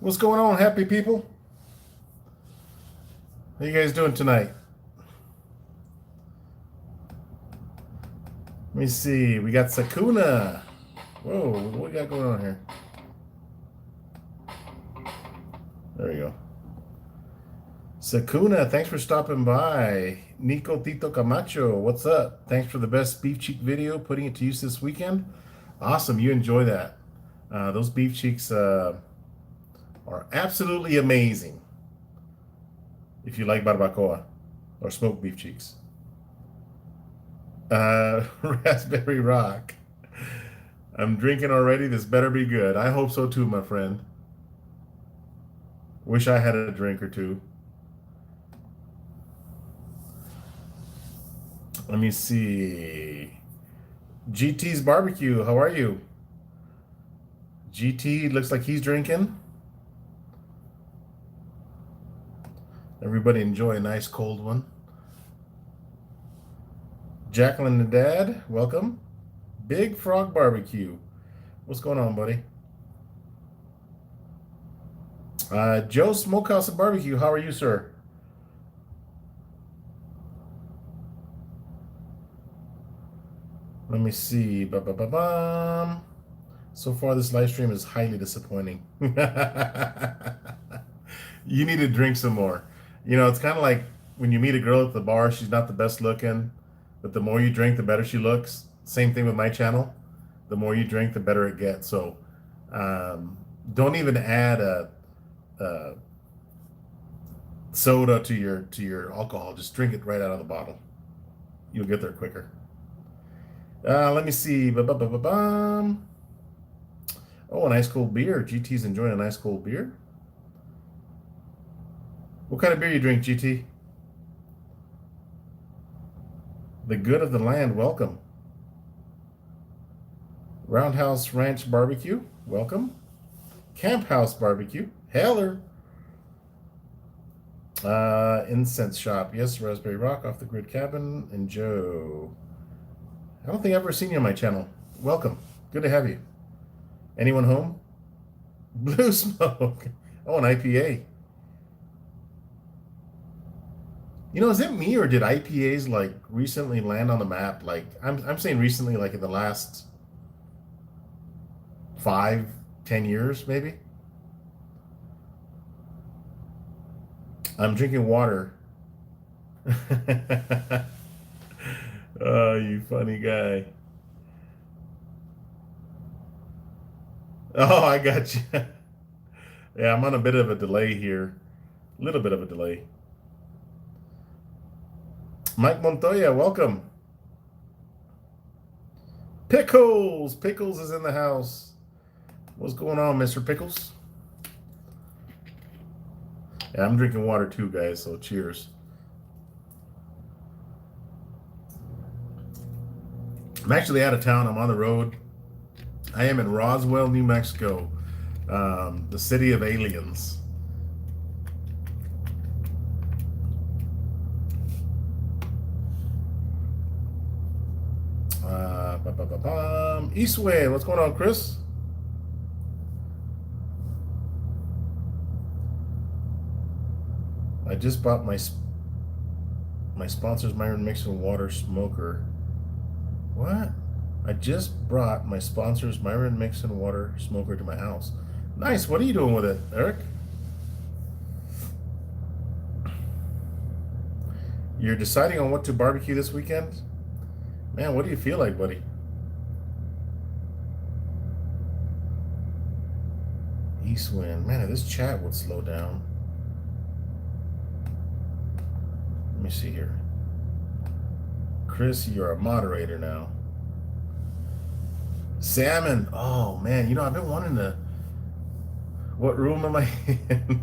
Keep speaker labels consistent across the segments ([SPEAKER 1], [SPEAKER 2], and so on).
[SPEAKER 1] What's going on, happy people? How you guys doing tonight? Let me see. We got Sakuna. Whoa, what we got going on here? There we go. Sakuna, thanks for stopping by. Nico Tito Camacho, what's up? Thanks for the best beef cheek video, putting it to use this weekend. Awesome, you enjoy that. Those beef cheeks are absolutely amazing. If you like barbacoa or smoked beef cheeks. Raspberry Rock. I'm drinking already. This better be good. I hope so too, my friend. Wish I had a drink or two. Let me see. GT's Barbecue. How are you? GT looks like he's drinking. Everybody enjoy a nice cold one. Jacqueline the Dad, welcome. Big Frog Barbecue. What's going on, buddy? Joe Smokehouse and Barbecue, how are you, sir? Let me see. Ba-ba-ba-bum. So far, this live stream is highly disappointing. You need to drink some more. You know, it's kind of like when you meet a girl at the bar, she's not the best looking, but the more you drink, the better she looks. Same thing with my channel. The more you drink, the better it gets. So don't even add a soda to your alcohol. Just drink it right out of the bottle. You'll get there quicker. Let me see. Ba-ba-ba-ba-bum. Oh, a nice cold beer. GT's enjoying a nice cold beer. What kind of beer you drink, GT? The Good of the Land, welcome. Roundhouse Ranch Barbecue, welcome. Camp House Barbecue, Heller. Incense Shop, yes. Raspberry Rock, Off the Grid Cabin, and Joe. I don't think I've ever seen you on my channel. Welcome, good to have you. Anyone home? Blue Smoke. Oh, an IPA. You know, is it me or did IPAs like recently land on the map? Like I'm saying recently, like in the last 5-10 years, maybe. I'm drinking water. Oh, you funny guy. Oh, I got you. Yeah, I'm on a bit of a delay here. A little bit of a delay. Mike Montoya, welcome. Pickles! Pickles is in the house. What's going on, Mr. Pickles? Yeah, I'm drinking water too, guys, so cheers. I'm actually out of town. I'm on the road. I am in Roswell, New Mexico, the city of aliens. Eastwind, what's going on, Chris? I just bought my sponsor's Myron Mixing Water Smoker. What? I just brought my sponsor's Myron Mixing Water Smoker to my house. Nice. What are you doing with it, Eric? You're deciding on what to barbecue this weekend? Man, what do you feel like, buddy? Eastwind. Man, if this chat would slow down. Let me see here. Chris, you're a moderator now. Salmon. Oh, man. You know, I've been wanting to... What room am I in?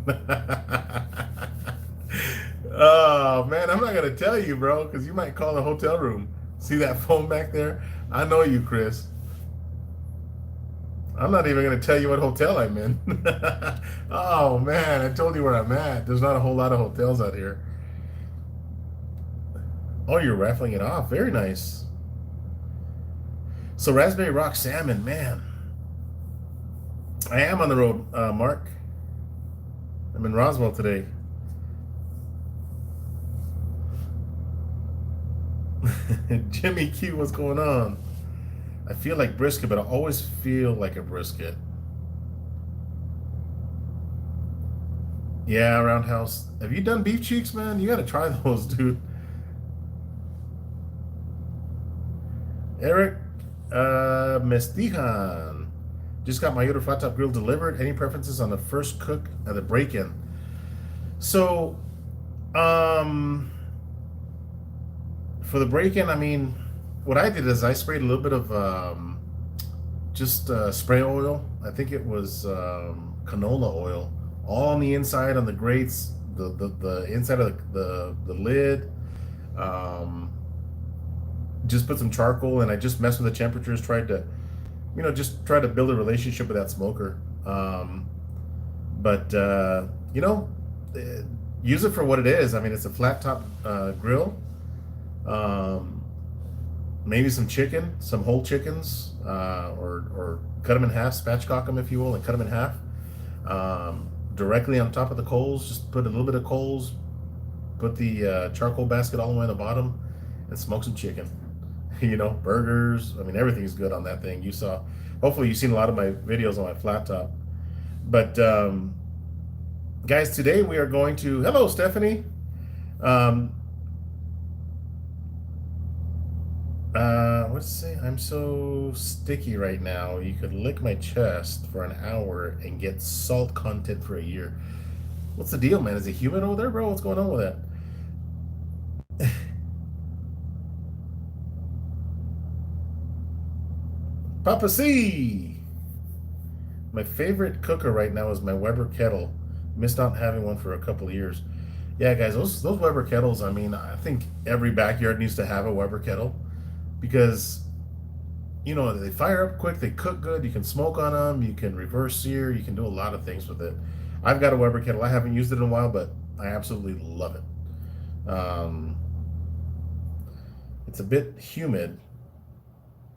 [SPEAKER 1] Oh, man. I'm not going to tell you, bro, because you might call the hotel room. See that phone back there? I know you, Chris. I'm not even going to tell you what hotel I'm in. Oh, man. I told you where I'm at. There's not a whole lot of hotels out here. Oh, you're raffling it off. Very nice. So Raspberry Rock Salmon, man. I am on the road, Mark. I'm in Roswell today. Jimmy Q, what's going on? I feel like brisket, but I always feel like a brisket. Yeah, Roundhouse. Have you done beef cheeks, man? You got to try those, dude. Eric Mestijan. Just got my Yoder flat top grill delivered. Any preferences on the first cook of the break-in? So, um, for the break-in, I mean, what I did is I sprayed a little bit of just spray oil. I think it was canola oil, all on the inside on the grates, the inside of the lid. Um, just put some charcoal, and I just messed with the temperatures. Tried to, just try to build a relationship with that smoker. But you know, uh, use it for what it is. I mean, it's a flat top grill. Um, Maybe some chicken, some whole chickens, or cut them in half, spatchcock them if you will, and cut them in half. Directly on top of the coals, just put a little bit of coals, put the charcoal basket all the way on the bottom, and smoke some chicken. Burgers. I mean, everything's good on that thing. You saw, hopefully, you've seen a lot of my videos on my flat top. But guys, today we are going to. Hello, Stephanie. Um, what's it say? I'm so sticky right now. You could lick my chest for an hour and get salt content for a year. What's the deal, man? Is it humid over there, bro? What's going on with that? Papa C. My favorite cooker right now is my Weber kettle. Missed out having one for a couple of years. Yeah, guys, those Weber kettles. I mean, I think every backyard needs to have a Weber kettle because they fire up quick, they cook good, you can smoke on them, you can reverse sear, you can do a lot of things with it. I've got a Weber kettle. I haven't used it in a while, but I absolutely love it. It's a bit humid.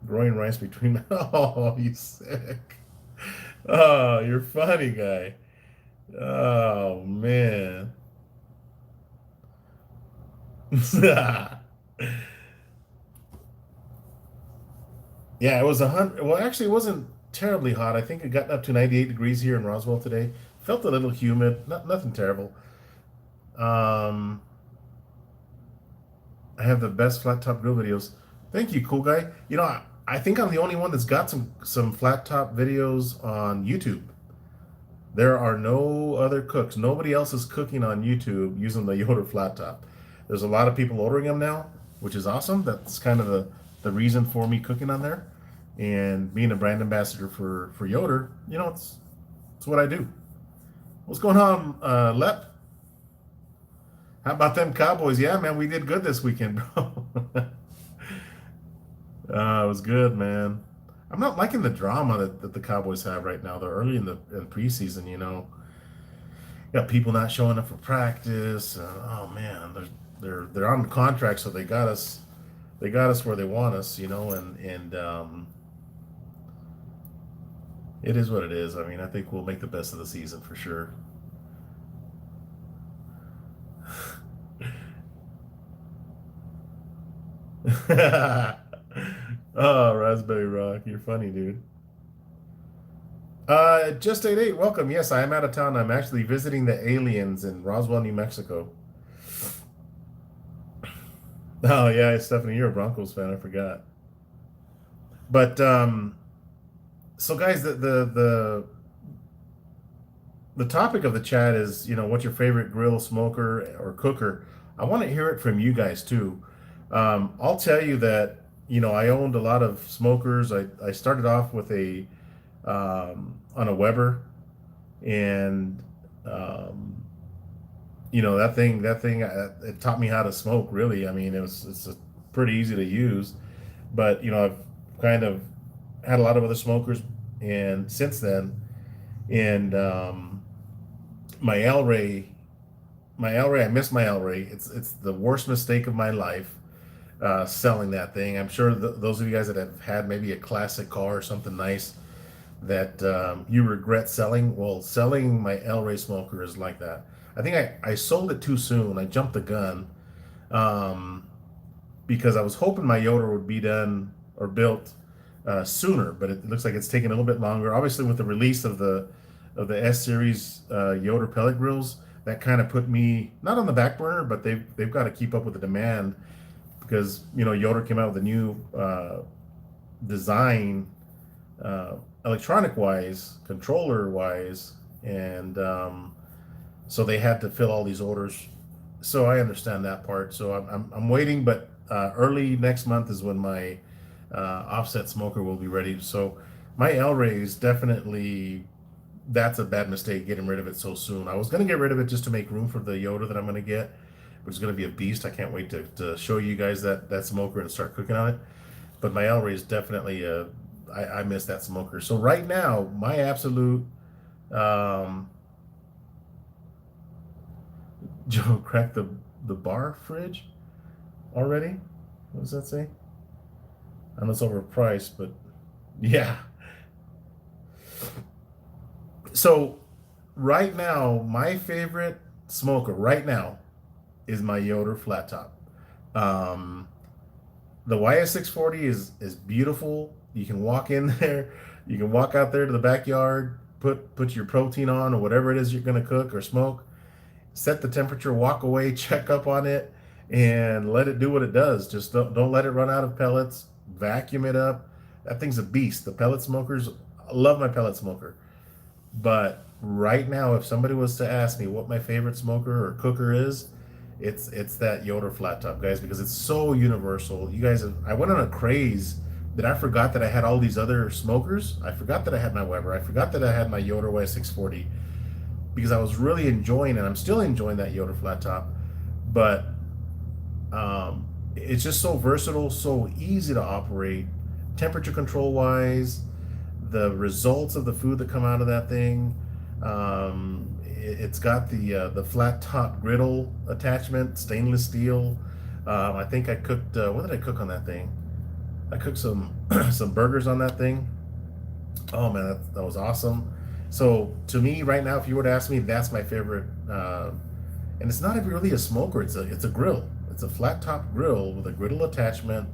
[SPEAKER 1] Growing rice between. Oh, you sick. Oh, you're funny, guy. Oh, man. Yeah, it was 100. Well, actually, it wasn't terribly hot. I think it got up to 98 degrees here in Roswell today. Felt a little humid, nothing terrible. Um, I have the best flat top grill videos. Thank you, cool guy. I think I'm the only one that's got some flat top videos on YouTube. There are no other cooks. Nobody else is cooking on YouTube using the Yoder flat top. There's a lot of people ordering them now, which is awesome. That's kind of the reason for me cooking on there and being a brand ambassador for Yoder. It's what I do. What's going on, Lep? How about them Cowboys? Yeah, man, we did good this weekend, bro. It was good, man. I'm not liking the drama that the Cowboys have right now. They're early in the preseason, got people not showing up for practice. Oh man, they're on contract, so they got us where they want us, and it is what it is. I mean, I think we'll make the best of the season for sure. Oh, Raspberry Rock, you're funny, dude. Just 88, welcome. Yes, I am out of town. I'm actually visiting the aliens in Roswell, New Mexico. Oh yeah, Stephanie, you're a Broncos fan. I forgot. But so guys, the topic of the chat is, what's your favorite grill, smoker, or cooker? I want to hear it from you guys too. I'll tell you that, I owned a lot of smokers. I started off with on a Weber, and that thing it taught me how to smoke. Really, I mean, it's pretty easy to use, but I've kind of had a lot of other smokers, and since then, and my El Rey, I miss my El Rey. It's the worst mistake of my life, selling that thing. I'm sure those of you guys that have had maybe a classic car or something nice, that you regret selling. Well, selling my El Rey smoker is like that. I think I sold it too soon. I jumped the gun um, because I was hoping my Yoder would be done or built sooner, but it looks like it's taking a little bit longer. Obviously, with the release of the S series Yoder pellet grills, that kind of put me not on the back burner, but they've got to keep up with the demand because Yoder came out with a new design, electronic wise, controller wise, and so they had to fill all these orders. So I understand that part. So I'm waiting, but early next month is when my offset smoker will be ready. So my El Rey's definitely, that's a bad mistake getting rid of it so soon. I was gonna get rid of it just to make room for the Yoda that I'm gonna get, which is gonna be a beast. I can't wait to show you guys that smoker and start cooking on it. But my El Rey is definitely I miss that smoker. So right now, my absolute um, Joe cracked the bar fridge already. What does that say? I know it's overpriced, but yeah. So right now, my favorite smoker right now is my Yoder flat top. Um, the YS640 is beautiful. You can walk in there, you can walk out there to the backyard, put your protein on or whatever it is you're gonna cook or smoke, set the temperature, walk away, check up on it, and let it do what it does. Just don't let it run out of pellets. Vacuum it up. That thing's a beast. The pellet smokers, I love my pellet smoker. But right now, if somebody was to ask me what my favorite smoker or cooker is, it's that Yoder flat top, guys, because it's so universal. You guys, I went on a craze that I forgot that I had all these other smokers. I forgot that I had my Weber. I forgot that I had my Yoder Y640 because I was really enjoying it. I'm still enjoying that Yoder flat top, but it's just so versatile, so easy to operate, temperature control wise, the results of the food that come out of that thing. It's got the flat top griddle attachment, stainless steel. I think I cooked. What did I cook on that thing? I cooked some some burgers on that thing. Oh man, that was awesome. So to me, right now, if you were to ask me, that's my favorite. And it's not even really a smoker. It's a grill. It's a flat top grill with a griddle attachment.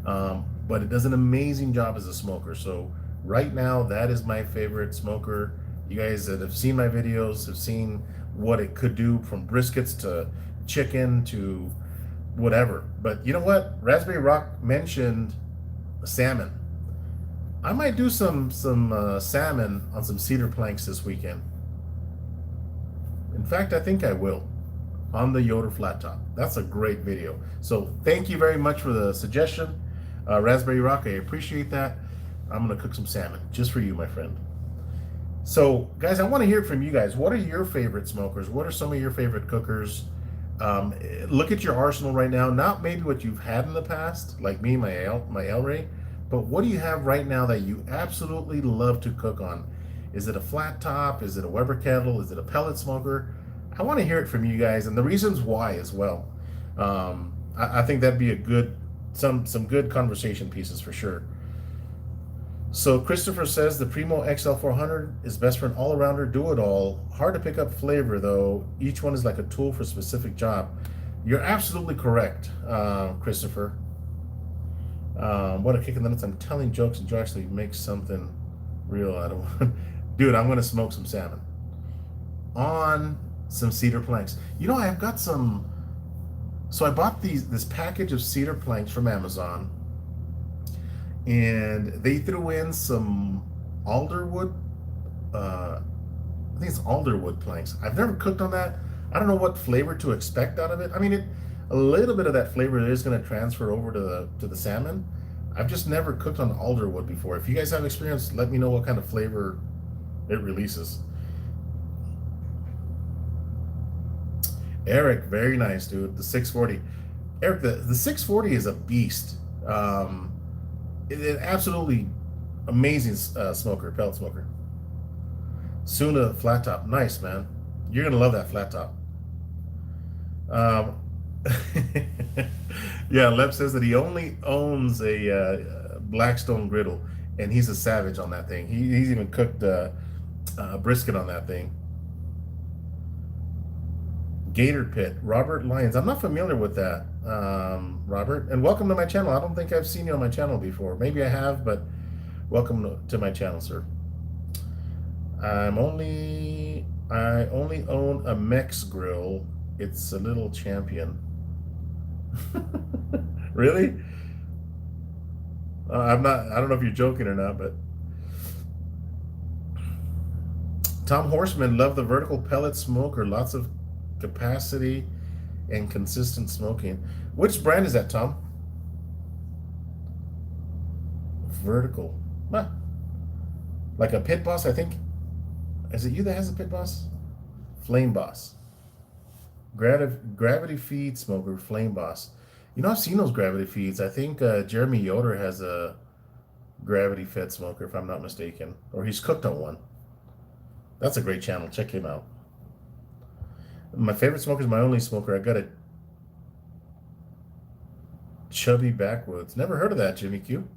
[SPEAKER 1] But it does an amazing job as a smoker. So right now, that is my favorite smoker. You guys that have seen my videos have seen what it could do from briskets to chicken to whatever. But you know what? Raspberry Rock mentioned salmon. I might do some salmon on some cedar planks this weekend. In fact, I think I will on the Yoder flat top. That's a great video. So thank you very much for the suggestion, Raspberry Rock. I appreciate that. I'm gonna cook some salmon just for you, my friend. So guys, I want to hear from you guys. What are your favorite smokers? What are some of your favorite cookers? Look at your arsenal right now. Not maybe what you've had in the past, like me, my El Rey, but what do you have right now that you absolutely love to cook on? Is it a flat top? Is it a Weber kettle? Is it a pellet smoker? I want to hear it from you guys and the reasons why as well. I think that'd be a good some good conversation pieces for sure. So Christopher says the Primo XL400 is best for an all-arounder, do-it-all. Hard to pick up flavor though. Each one is like a tool for a specific job. You're absolutely correct, Christopher. What a kick in the nuts. I'm telling jokes and Joe actually makes something real out of it. Dude, I'm gonna smoke some salmon on some cedar planks. You know, I've got some. So I bought this package of cedar planks from Amazon, and they threw in some alderwood. I think it's alderwood planks. I've never cooked on that. I don't know what flavor to expect out of it. I mean, a little bit of that flavor is going to transfer over to the salmon. I've just never cooked on alderwood before. If you guys have experience, let me know what kind of flavor it releases. Eric, very nice, dude. The 640. Eric, the 640 is a beast. It absolutely amazing smoker, pellet smoker. Suna flat top, nice man. You're gonna love that flat top. Um, yeah, Lep says that he only owns a Blackstone griddle, and he's a savage on that thing. He's even cooked brisket on that thing. Gator Pit, Robert Lyons. I'm not familiar with that, Robert. And welcome to my channel. I don't think I've seen you on my channel before. Maybe I have, but welcome to my channel, sir. I only own a Mex grill. It's a little champion. Really? I'm not. I don't know if you're joking or not, but Tom Horseman loved the vertical pellet smoker. Lots of capacity and consistent smoking. Which brand is that, Tom? Vertical. Huh. Like a Pit Boss, I think. Is it you that has a Pit Boss? Flame Boss. Gravity feed smoker, Flame Boss. You know, I've seen those gravity feeds. I think Jeremy Yoder has a gravity fed smoker, if I'm not mistaken, or he's cooked on one. That's a great channel. Check him out. My favorite smoker is my only smoker. I got a Chubby Backwoods. Never heard of that, Jimmy Q.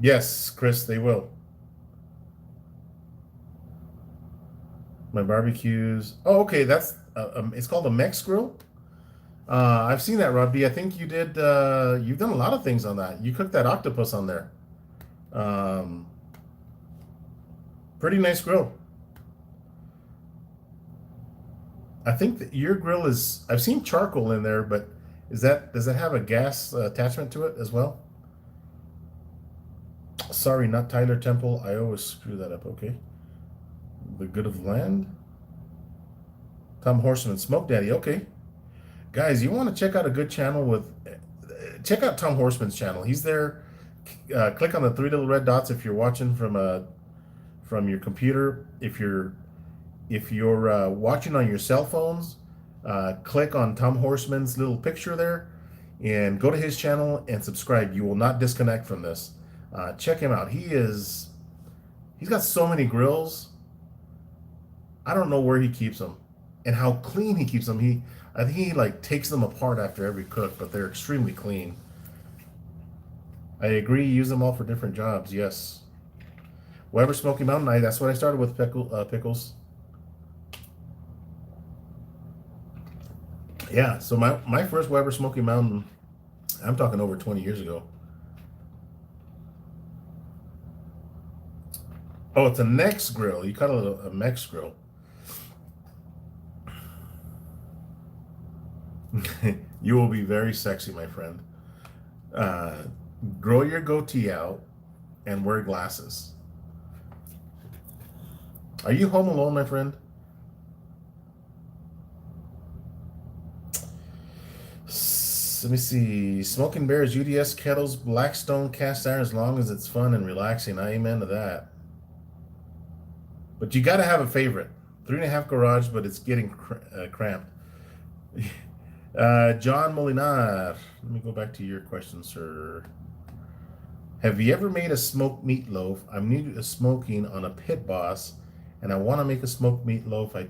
[SPEAKER 1] Yes, Chris, they will. My barbecues. Oh, okay. That's it's called a Mex grill. I've seen that, Rob B. I think you did. You've done a lot of things on that. You cooked that octopus on there. Um, Pretty nice grill. I think that your grill is. I've seen charcoal in there, but does that have a gas attachment to it as well? Sorry, not Tyler Temple. I always screw that up. Okay. The Good of Land. Tom Horseman, Smoke Daddy. Okay. Guys, you want to check out a good channel with. Check out Tom Horseman's channel. He's there. Click on the three little red dots if you're watching from your computer. If you're watching on your cell phones, click on Tom Horseman's little picture there, and go to his channel and subscribe. You will not disconnect from this. Check him out. He's got so many grills. I don't know where he keeps them and how clean he keeps them. I think he like takes them apart after every cook, but they're extremely clean. I agree. Use them all for different jobs. Yes. Weber Smoky Mountain. That's what I started with, pickles. Yeah. So my first Weber Smoky Mountain, I'm talking over 20 years ago. Oh, it's a Mex grill. You call it a Mex grill. You will be very sexy, my friend. Grow your goatee out and wear glasses. Are you home alone, my friend? Let me see. Smoking Bears, UDS kettles, Blackstone cast iron, as long as it's fun and relaxing. Amen to that. But you got to have a favorite. 3.5 garage, but it's getting cramped. John Molinar. Let me go back to your question, sir. Have you ever made a smoked meatloaf? I'm new to smoking on a Pit Boss, and I want to make a smoked meatloaf. I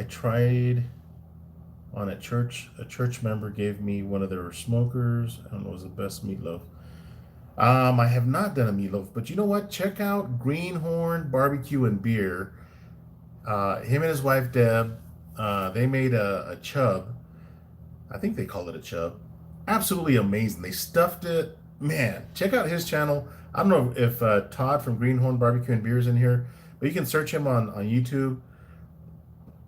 [SPEAKER 1] tried on a church. A church member gave me one of their smokers. I don't know, it was the best meatloaf. I have not done a meatloaf, but you know what? Check out Greenhorn Barbecue and Beer. Him and his wife Deb, they made a chub. I think they called it a chub. Absolutely amazing. They stuffed it. Man, check out his channel. I don't know if Todd from Greenhorn Barbecue and Beer is in here, but you can search him on YouTube.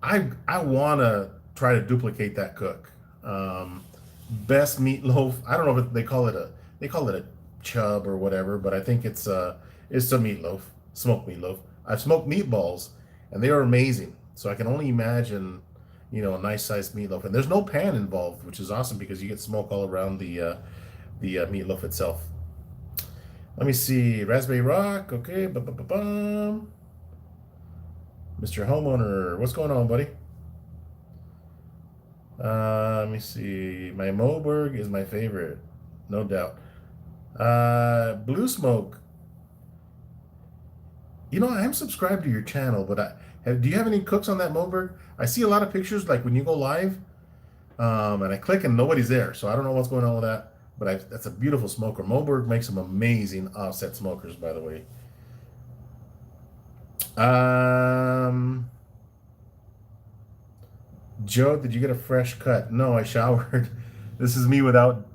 [SPEAKER 1] I want to try to duplicate that cook. Best meatloaf. I don't know if they call it a chub or whatever, but I think it's a meatloaf, smoked meatloaf. I've smoked meatballs and they are amazing. So I can only imagine, a nice sized meatloaf. And there's no pan involved, which is awesome because you get smoke all around the meatloaf itself. Let me see. Raspberry Rock. Okay. Mr. Homeowner, what's going on, buddy? Let me see. My Moberg is my favorite, no doubt. Blue Smoke. I am subscribed to your channel, but do you have any cooks on that Moberg? I see a lot of pictures, like when you go live. And I click and nobody's there. So I don't know what's going on with that. But that's a beautiful smoker. Moberg makes some amazing offset smokers, by the way. Um, Joe, did you get a fresh cut? No, I showered. This is me without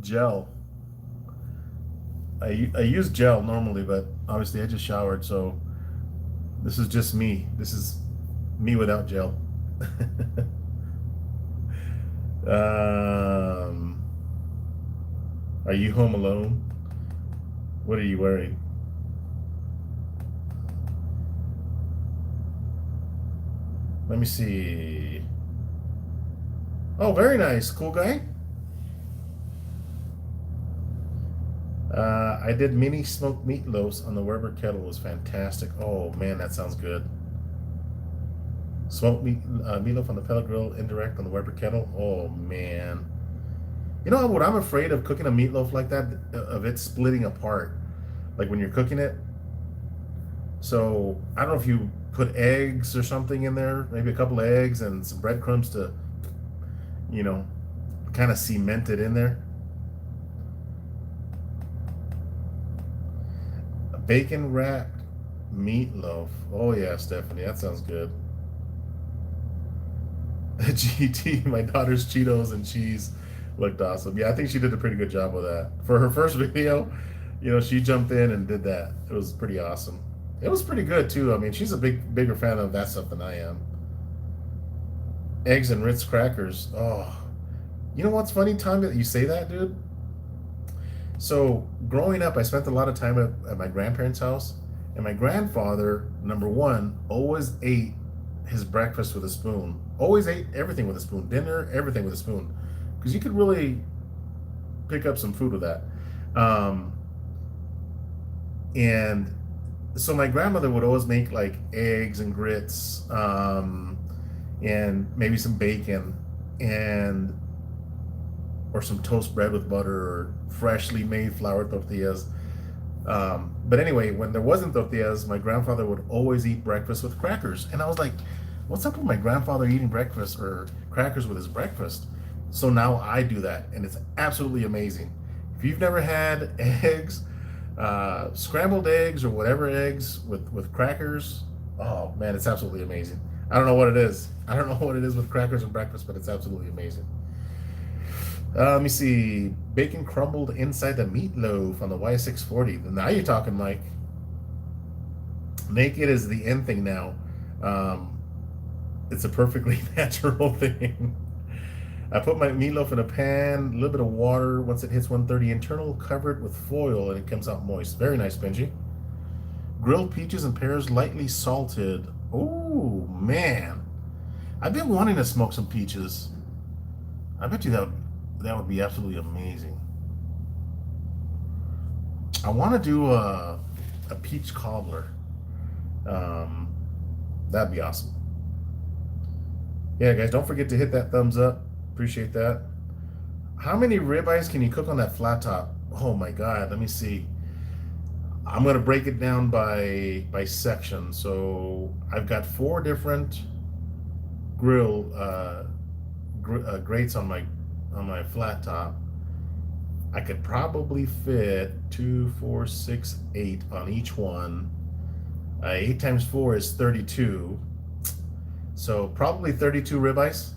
[SPEAKER 1] gel. I use gel normally, but obviously I just showered, so this is just me. This is me without gel. um, are you home alone? What are you wearing? Let me see. Oh, very nice. Cool guy. I did mini smoked meatloaves on the Weber kettle. It was fantastic. Oh man, that sounds good. Smoked meatloaf on the pellet grill, indirect on the Weber kettle. Oh man. You know what I'm afraid of cooking a meatloaf like that, of it splitting apart, like when you're cooking it. So I don't know if you put eggs or something in there, maybe a couple of eggs and some breadcrumbs to, you know, kind of cement it in there. A bacon wrapped meatloaf. Oh yeah, Stephanie, that sounds good. GT, my daughter's Cheetos and cheese looked awesome. Yeah, I think she did a pretty good job with that. For her first video, she jumped in and did that. It was pretty awesome. It was pretty good too. I mean, she's a bigger fan of that stuff than I am. Eggs and Ritz crackers. Oh, you know what's funny, Tom, that you say that, dude? So growing up, I spent a lot of time at my grandparents' house, and my grandfather, number one, always ate his breakfast with a spoon. Always ate everything with a spoon. Dinner, everything with a spoon, because you could really pick up some food with that. Um, and so my grandmother would always make like eggs and grits, and maybe some bacon, and or some toast bread with butter or freshly made flour tortillas. But anyway, when there wasn't tortillas, my grandfather would always eat breakfast with crackers. And I was like, what's up with my grandfather eating breakfast or crackers with his breakfast? So now I do that, and it's absolutely amazing. If you've never had eggs, scrambled eggs or whatever eggs with crackers, oh man, it's absolutely amazing. I don't know what it is. I don't know what it is with crackers and breakfast, but it's absolutely amazing. Let me see. Bacon crumbled inside the meatloaf on the Y640. Now you're talking, Mike. Naked is the end thing now. Um, it's a perfectly natural thing. I put my meatloaf in a pan, a little bit of water. Once it hits 130 internal, cover it with foil, and it comes out moist. Very nice, Benji. Grilled peaches and pears, lightly salted. Oh, man. I've been wanting to smoke some peaches. I bet you that would be absolutely amazing. I want to do a peach cobbler. Um, that'd be awesome. Yeah, guys, don't forget to hit that thumbs up. Appreciate that. How many ribeyes can you cook on that flat top? Oh my God, let me see. I'm gonna break it down by section. So I've got 4 different grill grates on my flat top. I could probably fit 2, 4, 6, 8 on each one. 8 times 4 is 32. So probably 32 ribeyes.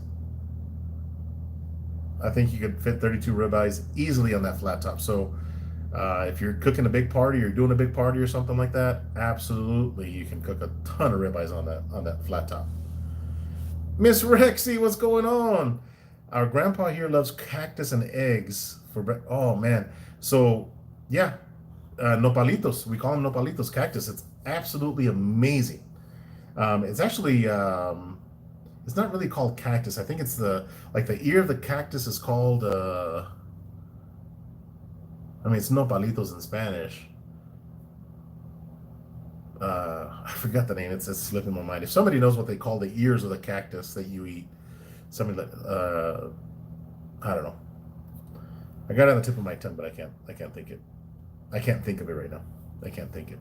[SPEAKER 1] I think you could fit 32 ribeyes easily on that flat top. So if you're cooking a big party or doing a big party or something like that, absolutely you can cook a ton of ribeyes on that flat top. Miss Rexy, what's going on? Our grandpa here loves cactus and eggs for breakfast. Oh man. So yeah, nopalitos. We call them nopalitos, cactus. It's absolutely amazing. It's actually it's not really called cactus. I think it's the ear of the cactus is called. I mean, it's nopalitos in Spanish. I forgot the name. It's slipping my mind. If somebody knows what they call the ears of the cactus that you eat, somebody I don't know. I got it on the tip of my tongue, but I can't think it. I can't think of it right now. I can't think it.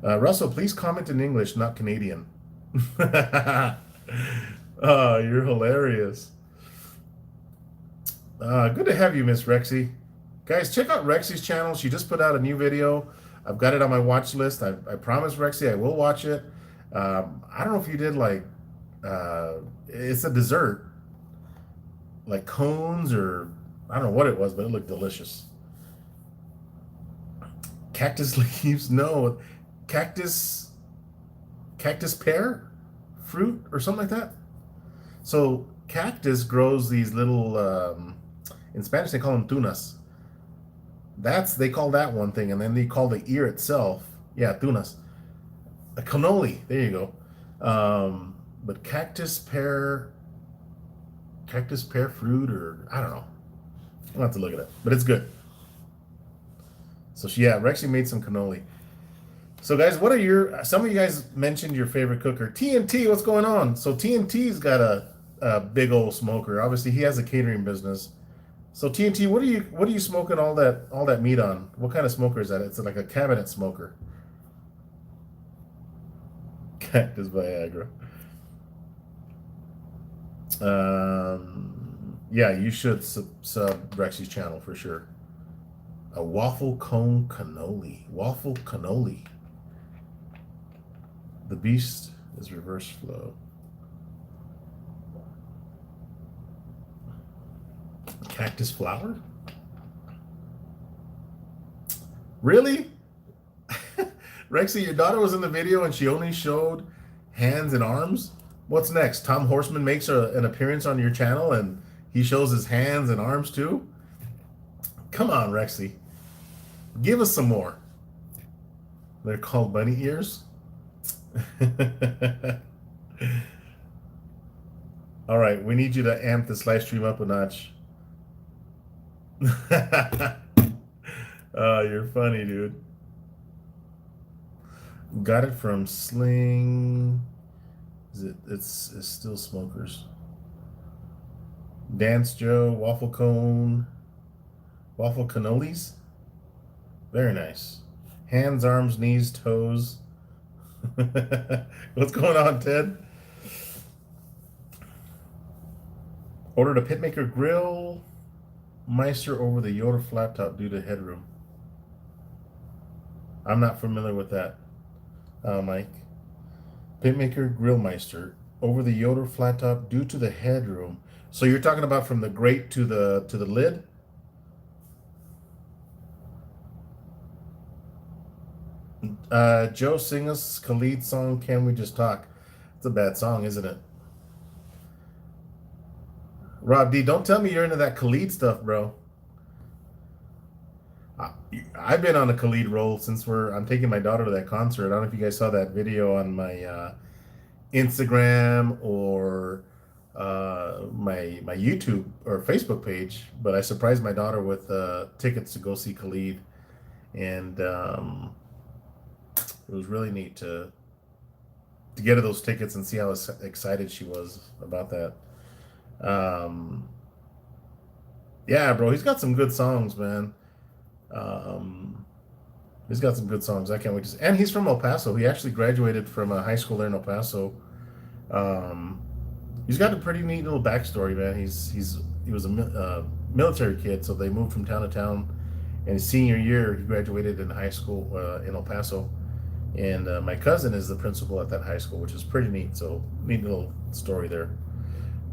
[SPEAKER 1] Russell, please comment in English, not Canadian. Oh, you're hilarious. Good to have you, Miss Rexy. Guys, check out Rexy's channel. She just put out a new video. I've got it on my watch list. I promise, Rexy, I will watch it. I don't know if you did like, it's a dessert, like cones or I don't know what it was, but it looked delicious. Cactus leaves? No, cactus, cactus pear fruit or something like that. So cactus grows these little, in Spanish they call them tunas. They call that one thing, and then they call the ear itself, yeah, tunas, a cannoli. There you go. But cactus pear fruit, or I don't know. I'll have to look at it, but it's good. So yeah, Rexy made some cannoli. So guys, what are some of you guys mentioned your favorite cooker? TNT, what's going on? So TNT's got a big old smoker. Obviously, he has a catering business. So TNT, what are you smoking all that meat on? What kind of smoker is that? It's like a cabinet smoker. Cactus Viagra. Yeah, you should sub Rexy's channel for sure. A waffle cone cannoli. Waffle cannoli. The beast is reverse flow. Cactus flower? Really? Rexy, your daughter was in the video and she only showed hands and arms? What's next? Tom Horseman makes an appearance on your channel and he shows his hands and arms too? Come on, Rexy. Give us some more. They're called bunny ears? All right, we need you to amp this live stream up a notch. Oh, you're funny, dude. Got it from Sling. It's still smokers. Dance Joe, waffle cone, waffle cannolis. Very nice. Hands, arms, knees, toes. What's going on, Ted? Ordered a Pitmaker grill Meister over the Yoder flat top due to headroom. I'm not familiar with that, Mike. Pitmaker Grill Meister over the Yoder flat top due to the headroom. So you're talking about from the grate to the lid? Joe, sing us Khalid song, Can We Just Talk? It's a bad song, isn't it? Rob D, don't tell me you're into that Khalid stuff, bro. I've been on a Khalid roll since I'm taking my daughter to that concert. I don't know if you guys saw that video on my Instagram or my YouTube or Facebook page, but I surprised my daughter with tickets to go see Khalid, and it was really neat to get her those tickets and see how excited she was about that. Yeah, bro, he's got some good songs, man. He's got some good songs. I can't wait to see. And he's from El Paso. He actually graduated from a high school there in El Paso. He's got a pretty neat little backstory, man. He was a military kid, so they moved from town to town. And his senior year, he graduated in high school in El Paso. And my cousin is the principal at that high school, which is pretty neat. So neat little story there.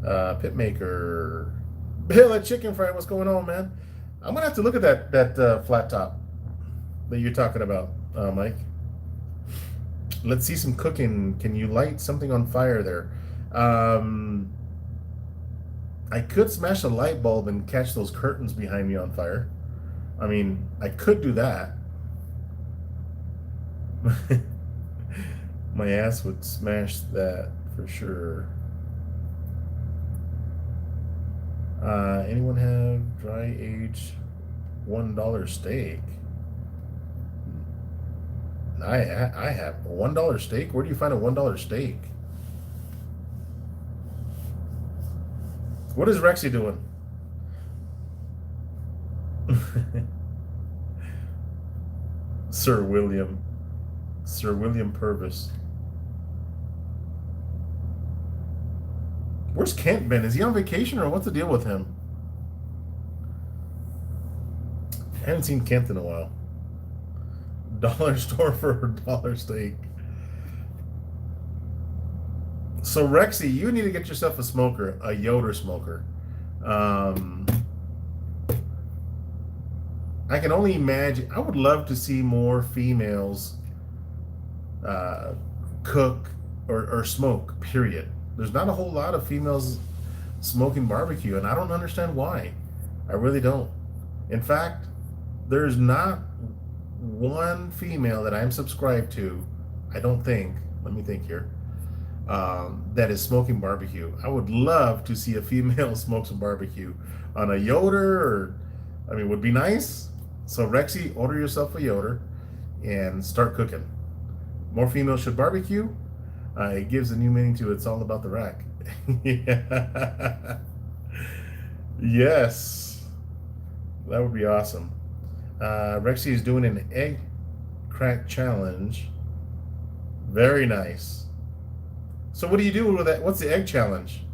[SPEAKER 1] Pitmaker, Bill, that chicken fry. What's going on, man? I'm gonna have to look at that flat top that you're talking about, Mike. Let's see some cooking. Can you light something on fire there? I could smash a light bulb and catch those curtains behind me on fire. I mean, I could do that. My ass would smash that for sure. Anyone have dry aged $1 steak? I have a $1 steak. Where do you find a $1 steak? What is Rexy doing? Sir William Purvis. Where's Kent been? Is he on vacation or what's the deal with him? I haven't seen Kent in a while. Dollar store for a dollar steak. So Rexy, you need to get yourself a smoker, a Yoder smoker. Um, I can only imagine. I would love to see more females uh, cook or smoke. Period. There's not a whole lot of females smoking barbecue, and I don't understand why. I really don't. In fact, there's not one female that I'm subscribed to. I don't think. Let me think here. That is smoking barbecue. I would love to see a female smoke some barbecue on a Yoder, or I mean, would be nice. So Rexy, order yourself a Yoder and start cooking. More females should barbecue. It gives a new meaning to it's all about the rack. Yeah. Yes, that would be awesome. Rexy is doing an egg crack challenge. Very nice. So what do you do with that? What's the egg challenge?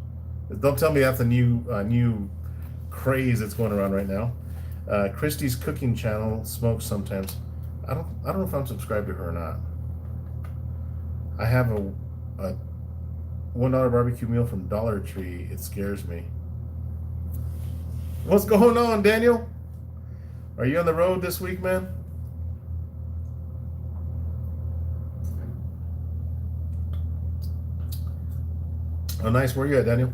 [SPEAKER 1] Don't tell me that's a new craze that's going around right now. Christy's cooking channel smokes sometimes. I don't know if I'm subscribed to her or not. I have a $1 barbecue meal from Dollar Tree. It scares me. What's going on, Daniel? Are you on the road this week, man? Oh, nice. Where are you at, Daniel?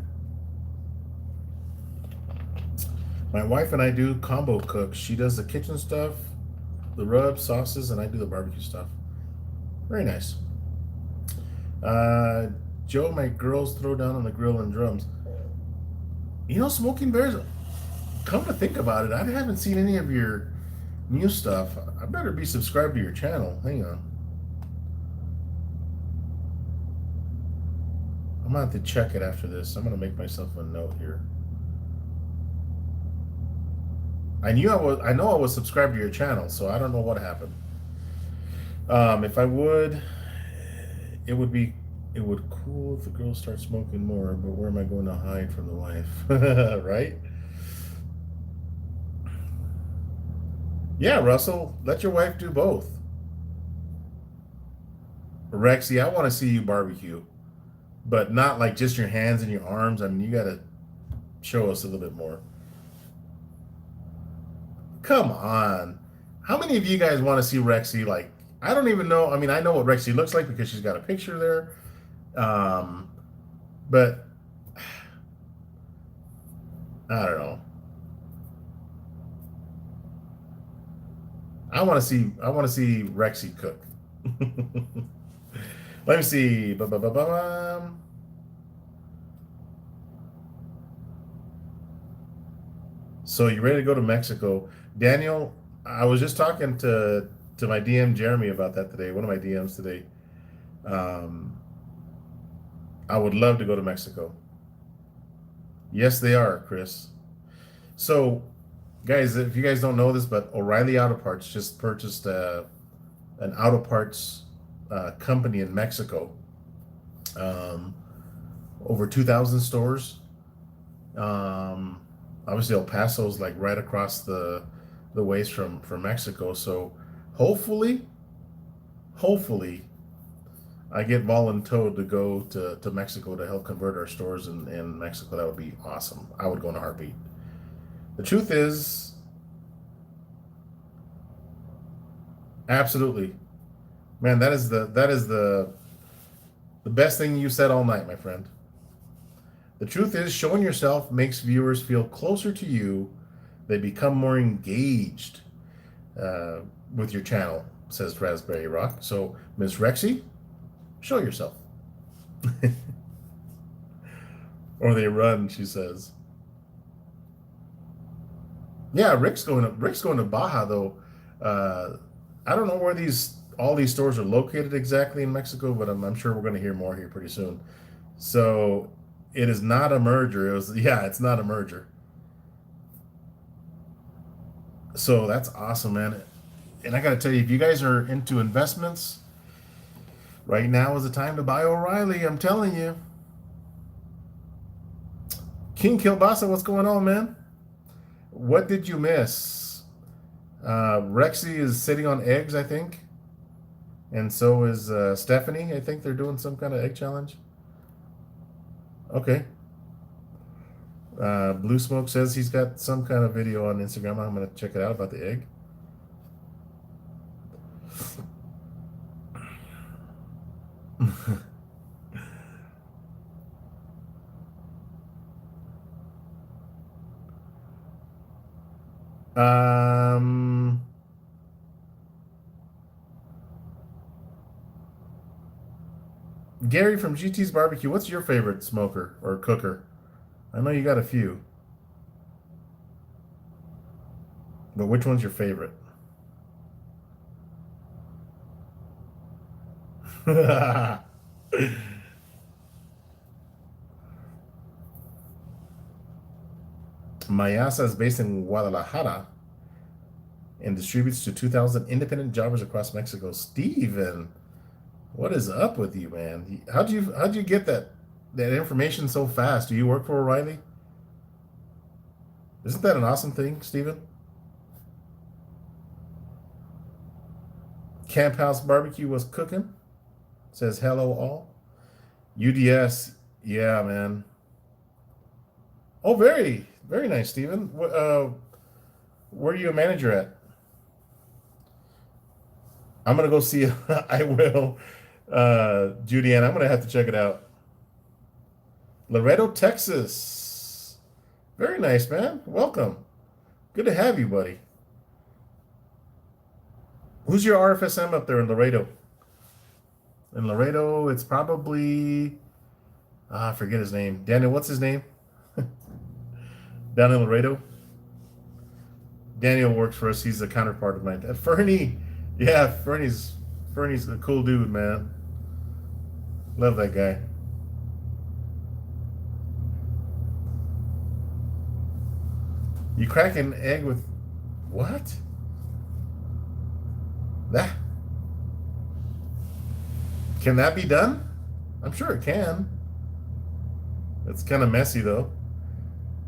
[SPEAKER 1] My wife and I do combo cook. She does the kitchen stuff, the rubs, sauces, and I do the barbecue stuff. Very nice. Joe, my girls throw down on the grill and drums. You know, Smoking Bears, come to think about it, I haven't seen any of your new stuff. I better be subscribed to your channel. Hang on. I'm gonna have to check it after this. I'm gonna make myself a note here. I know I was subscribed to your channel, so I don't know what happened. If I would, it would cool if the girls start smoking more, but where am I going to hide from the wife? Right? Yeah, Russell, let your wife do both. Rexy, I want to see you barbecue, but not like just your hands and your arms. I mean, you got to show us a little bit more. Come on. How many of you guys want to see Rexy? Like, I don't even know. I mean, I know what Rexy looks like because she's got a picture there. But I don't know. I want to see Rexy cook. Let me see. Ba-ba-ba-ba-bam. So you ready to go to Mexico? Daniel, I was just talking to my DM Jeremy about that today. One of my DMs today. I would love to go to Mexico. Yes, they are, Chris. So, guys, if you guys don't know this, but O'Reilly Auto Parts just purchased an auto parts company in Mexico. Over 2,000 stores. Obviously, El Paso's like right across the ways from Mexico. So, hopefully, I get voluntoed to go to Mexico to help convert our stores in Mexico. That would be awesome. I would go in a heartbeat. The truth is, absolutely, man. That is the best thing you said all night, my friend. The truth is, showing yourself makes viewers feel closer to you. They become more engaged with your channel, says Raspberry Rock. So, Miss Rexy, show yourself. Or they run, she says. Yeah, Rick's going to Baja though. I don't know where all these stores are located exactly in Mexico, but I'm sure we're going to hear more here pretty soon. So it is not a merger. It's not a merger. So that's awesome, man. And I got to tell you, if you guys are into investments, right now is the time to buy O'Reilly. I'm telling you. King Kilbasa, what's going on, man? What did you miss? Rexy is sitting on eggs, I think, and so is Stephanie. I think they're doing some kind of egg challenge. Okay. Blue Smoke says he's got some kind of video on Instagram. I'm gonna check it out about the egg. um, Gary from GT's Barbecue. What's your favorite smoker or cooker? I know you got a few, but which one's your favorite? Mayasa is based in Guadalajara and distributes to 2,000 independent jobbers across Mexico. Steven, what is up with you, man? How'd you get that information so fast? Do you work for O'Reilly? Isn't that an awesome thing, Steven? Camp House Barbecue was cooking. Says hello all. UDS, yeah, man. Oh, very, very nice, Steven. Where are you a manager at? I'm gonna go see. I will, Judy Ann. I'm gonna have to check it out. Laredo, Texas. Very nice, man. Welcome. Good to have you, buddy. Who's your RFSM up there in Laredo? In Laredo, it's probably I forget his name. Daniel, what's his name? Down in Laredo. Daniel works for us. He's a counterpart of mine. Fernie, yeah, Fernie's a cool dude, man. Love that guy. You crack an egg with what? That can that be done? I'm sure it can. It's kind of messy though.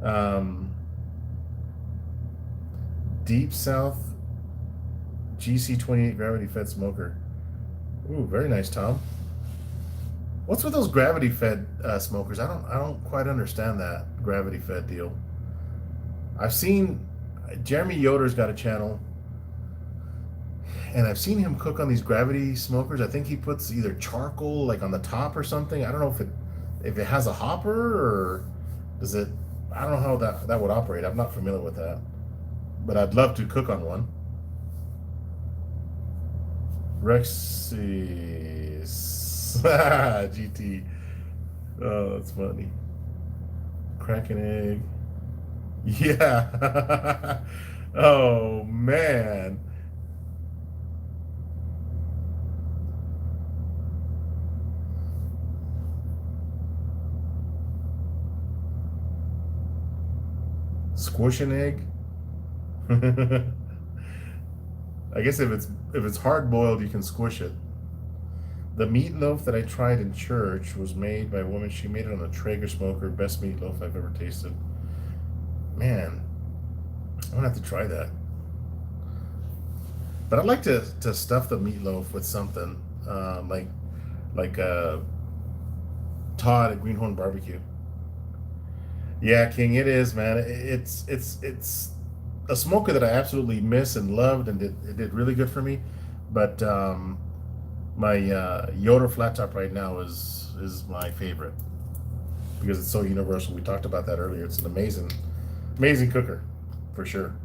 [SPEAKER 1] Um, Deep South GC28 gravity fed smoker. Ooh, very nice, Tom. What's with those gravity fed smokers? I don't quite understand that gravity fed deal. I've seen Jeremy Yoder's got a channel, and I've seen him cook on these gravity smokers. I think he puts either charcoal like on the top or something. I don't know if it has a hopper or does it. I don't know how that would operate. I'm not familiar with that, but I'd love to cook on one. Rex's GT. Oh, that's funny. Crack an egg. Yeah. Oh man. Squish an egg. I guess if it's hard boiled, you can squish it. The meatloaf that I tried in church was made by a woman. She made it on a Traeger smoker. Best meatloaf I've ever tasted. Man, I'm gonna have to try that. But I'd like to stuff the meatloaf with something like Todd at Greenhorn Barbecue. Yeah, King, it is, man. It's a smoker that I absolutely miss and loved, and it did really good for me. But my Yoder flat top right now is my favorite because it's so universal. We talked about that earlier. It's an amazing cooker for sure.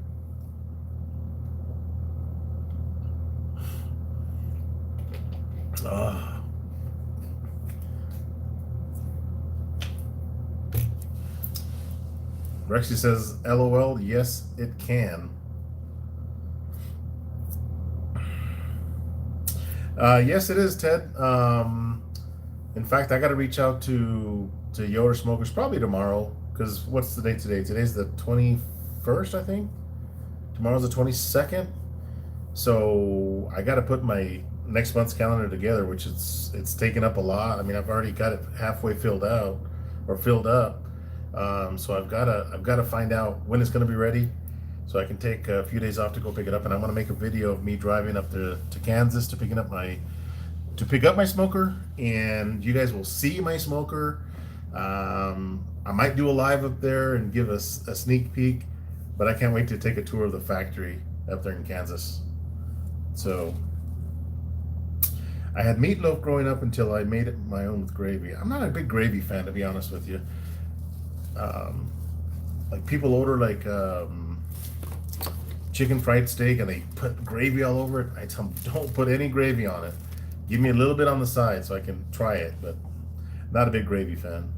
[SPEAKER 1] Ah. Rexy says, LOL, yes, it can. Yes, it is, Ted. In fact, I got to reach out to Yoder Smokers probably tomorrow because what's the date today? Today's the 21st, I think. Tomorrow's the 22nd. So I got to put my next month's calendar together, which it's taken up a lot. I mean, I've already got it halfway filled out or filled up. So I've got to find out when it's going to be ready. so I can take a few days off to go pick it up. And I'm gonna make a video of me driving up to Kansas to pick up my smoker, and you guys will see my smoker. I might do a live up there and give us a sneak peek, but I can't wait to take a tour of the factory up there in Kansas. So I had meatloaf growing up until I made it my own with gravy. I'm not a big gravy fan, to be honest with you. Um, like people order like chicken fried steak and they put gravy all over it. I tell them, don't put any gravy on it. Give me a little bit on the side so I can try it, but not a big gravy fan.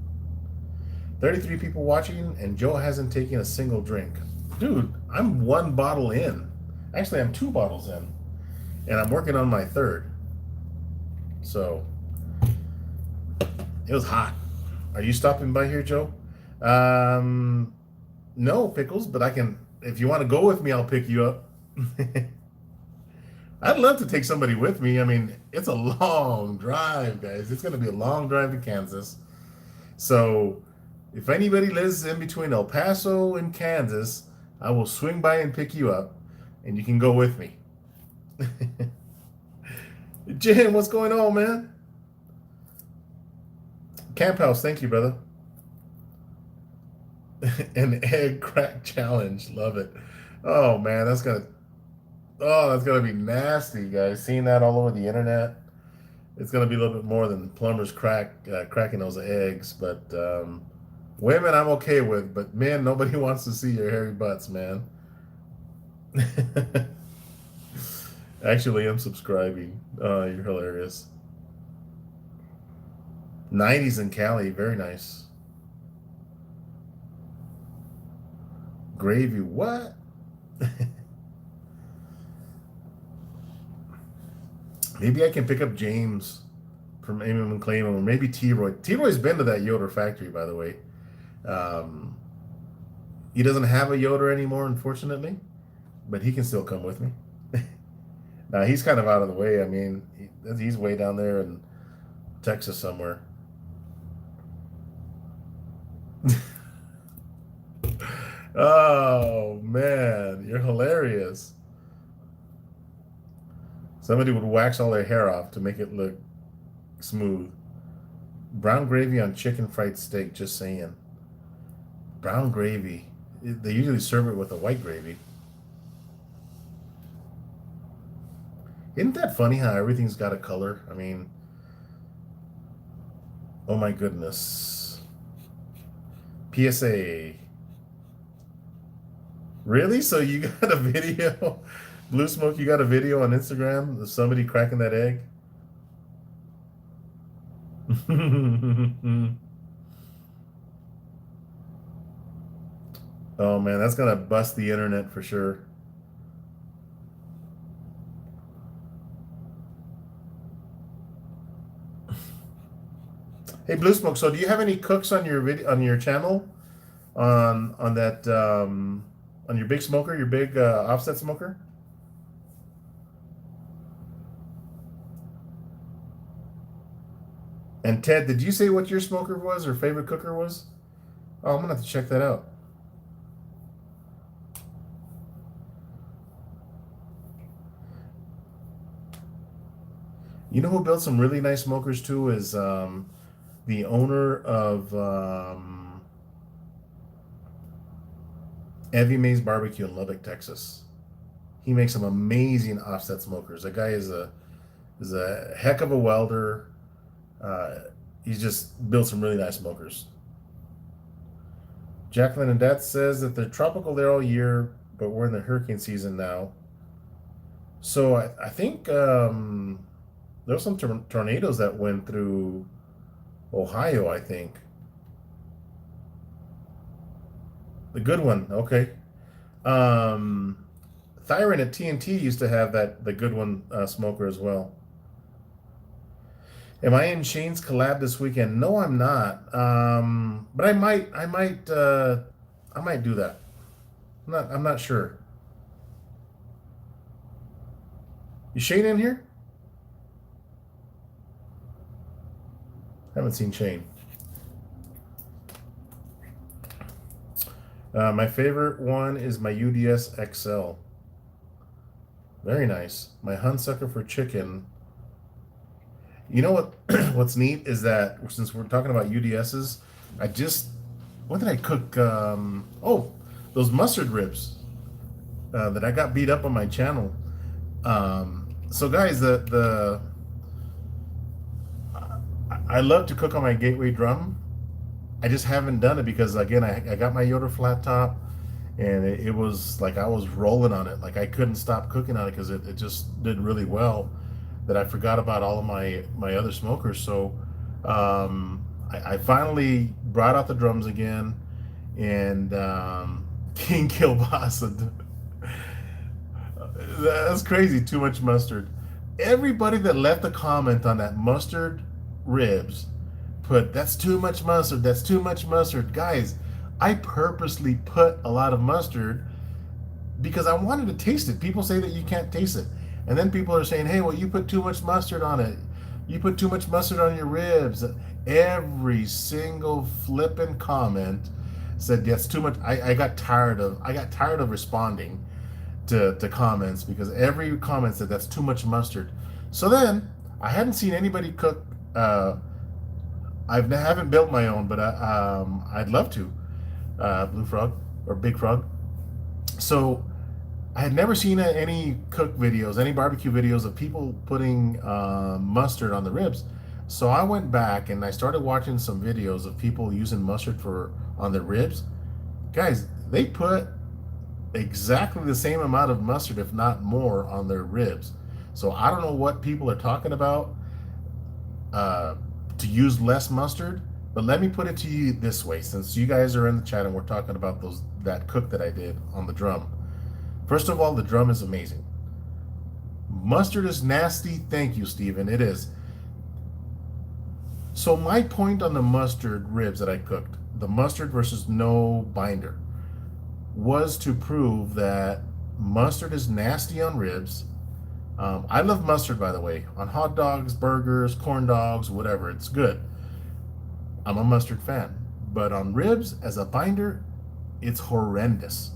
[SPEAKER 1] 33 people watching, and Joe hasn't taken a single drink. Dude, I'm one bottle in. Actually, I'm 2 bottles in, and I'm working on my 3rd. So, it was hot. Are you stopping by here, Joe? No, Pickles, but I can, if you want to go with me, I'll pick you up. I'd love to take somebody with me. I mean, it's a long drive, guys. It's going to be a long drive to Kansas. So, if anybody lives in between El Paso and Kansas, I will swing by and pick you up, and you can go with me. Jim, what's going on, man? Camp House, thank you, brother. An egg crack challenge, love it. Oh man, that's gonna be nasty, guys. Seeing that all over the internet, it's gonna be a little bit more than plumbers cracking those eggs. But women, I'm okay with, but men, nobody wants to see your hairy butts, man. Actually, I'm subscribing. Oh, you're hilarious. 90s in Cali, very nice. Gravy, what? Maybe I can pick up James from Aiming and Claim, or maybe T-Roy. T-Roy's been to that Yoder factory, by the way. Um, he doesn't have a Yoder anymore, unfortunately, but he can still come with me. Now, he's kind of out of the way. I mean, he's way down there in Texas somewhere. Oh, man, you're hilarious. Somebody would wax all their hair off to make it look smooth. Brown gravy on chicken fried steak, just saying. Brown gravy. They usually serve it with a white gravy. Isn't that funny how everything's got a color? I mean, oh my goodness. PSA. Really? So you got a video? Blue Smoke, you got a video on Instagram of somebody cracking that egg? Oh man, that's gonna bust the internet for sure. Hey Blue Smoke, so do you have any cooks on your video on your channel on that on your big smoker, your big offset smoker? And Ted, did you say what your smoker was or favorite cooker was? Oh, I'm gonna have to check that out. You know who built some really nice smokers too is the owner of Evie Mae's Barbecue in Lubbock, Texas. He makes some amazing offset smokers. That guy is a heck of a welder. He's just built some really nice smokers. Jacqueline and Dad says that they're tropical there all year, but we're in the hurricane season now. So I think there were some tornadoes that went through Ohio, I think. The good one, okay. Thyron at TNT used to have the good one smoker as well. Am I in Shane's collab this weekend? No, I'm not. But I might do that. I'm not sure. Is Shane in here? Haven't seen Shane. My favorite one is my UDS XL. Very nice. My Hunsucker for chicken. You know what? What's neat is that since we're talking about UDSs, I just what did I cook? Oh, those mustard ribs that I got beat up on my channel. So guys, the I love to cook on my Gateway drum. I just haven't done it because again, I got my Yoder flat top, and it was like I was rolling on it. Like I couldn't stop cooking on it because it just did really well. That I forgot about all of my other smokers. So I finally brought out the drums again, and King Kielbasa. That's crazy. Too much mustard. Everybody that left a comment on that mustard ribs put that's too much mustard. That's too much mustard, guys. I purposely put a lot of mustard because I wanted to taste it. People say that you can't taste it, and then people are saying, "Hey, well, you put too much mustard on it. You put too much mustard on your ribs." Every single flippin' comment said that's too much. I got tired of responding to comments because every comment said that's too much mustard. So then I hadn't seen anybody cook. I haven't built my own, but I'd love to. Blue Frog or Big Frog. So I had never seen any cook videos, any barbecue videos of people putting mustard on the ribs. So I went back and I started watching some videos of people using mustard for on their ribs. Guys, they put exactly the same amount of mustard, if not more, on their ribs. So I don't know what people are talking about to use less mustard, but let me put it to you this way, since you guys are in the chat and we're talking about that cook that I did on the drum. First of all, the drum is amazing. Mustard is nasty. Thank you, Steven. It is. So my point on the mustard ribs that I cooked, the mustard versus no binder, was to prove that mustard is nasty on ribs. I love mustard, by the way, on hot dogs, burgers, corn dogs, whatever. It's good. I'm a mustard fan. But on ribs, as a binder, it's horrendous.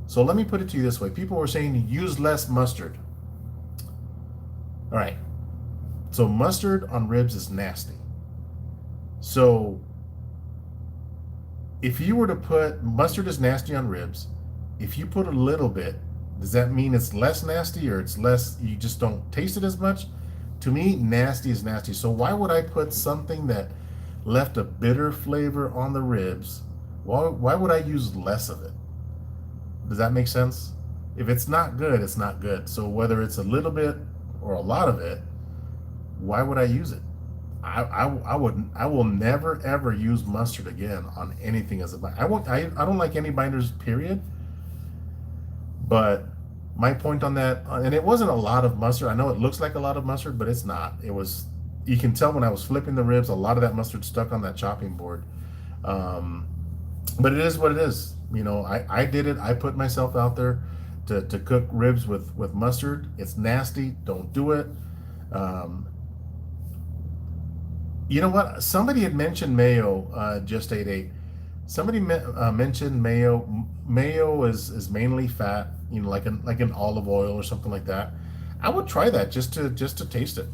[SPEAKER 1] So let me put it to you this way. People were saying use less mustard. All right. So mustard on ribs is nasty. So if you were to put mustard is nasty on ribs, if you put a little bit, does that mean it's less nasty or it's less, you just don't taste it as much? To me, nasty is nasty. So why would I put something that left a bitter flavor on the ribs? Why would I use less of it? Does that make sense? If it's not good, it's not good. So whether it's a little bit or a lot of it, why would I use it? I will never ever use mustard again on anything as a binder. I don't like any binders, period. But my point on that, and it wasn't a lot of mustard. I know it looks like a lot of mustard, but it's not. It was, you can tell when I was flipping the ribs, a lot of that mustard stuck on that chopping board. But it is what it is. You know, I did it. I put myself out there to cook ribs with mustard. It's nasty. Don't do it. You know what? Somebody had mentioned mayo, just 88. Somebody mentioned mayo. Mayo is mainly fat, you know, like an olive oil or something like that. I would try that just to taste it.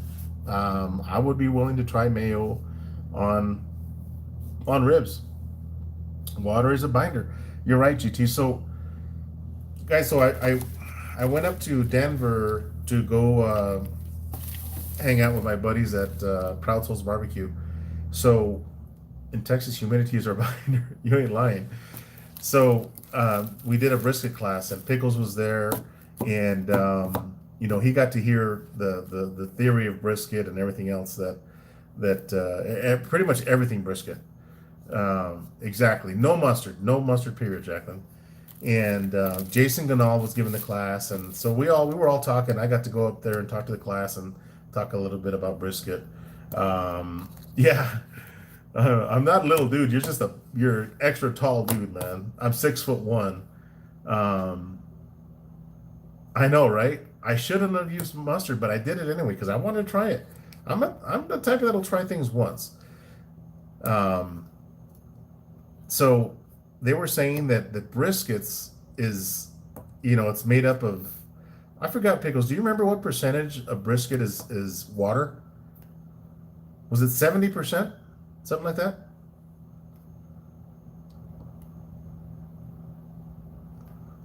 [SPEAKER 1] I would be willing to try mayo on ribs. Water is a binder. You're right, GT. So, guys, so I went up to Denver to go hang out with my buddies at Proud Souls Barbecue. So in Texas, humidity is our binder. You ain't lying. So we did a brisket class, and Pickles was there, and you know, he got to hear the theory of brisket and everything else that pretty much everything brisket. Exactly. No mustard. Period, Jacqueline. And Jason Ganal was giving the class, and so we were all talking. I got to go up there and talk to the class and talk a little bit about brisket. Yeah. I'm not a little dude. You're extra tall dude, man. I'm 6'1". I know, right? I shouldn't have used mustard, but I did it anyway because I wanted to try it. I'm the type that'll try things once. So they were saying that the briskets is, it's made up of, I forgot, Pickles. Do you remember what percentage of brisket is water? Was it 70%? Something like that?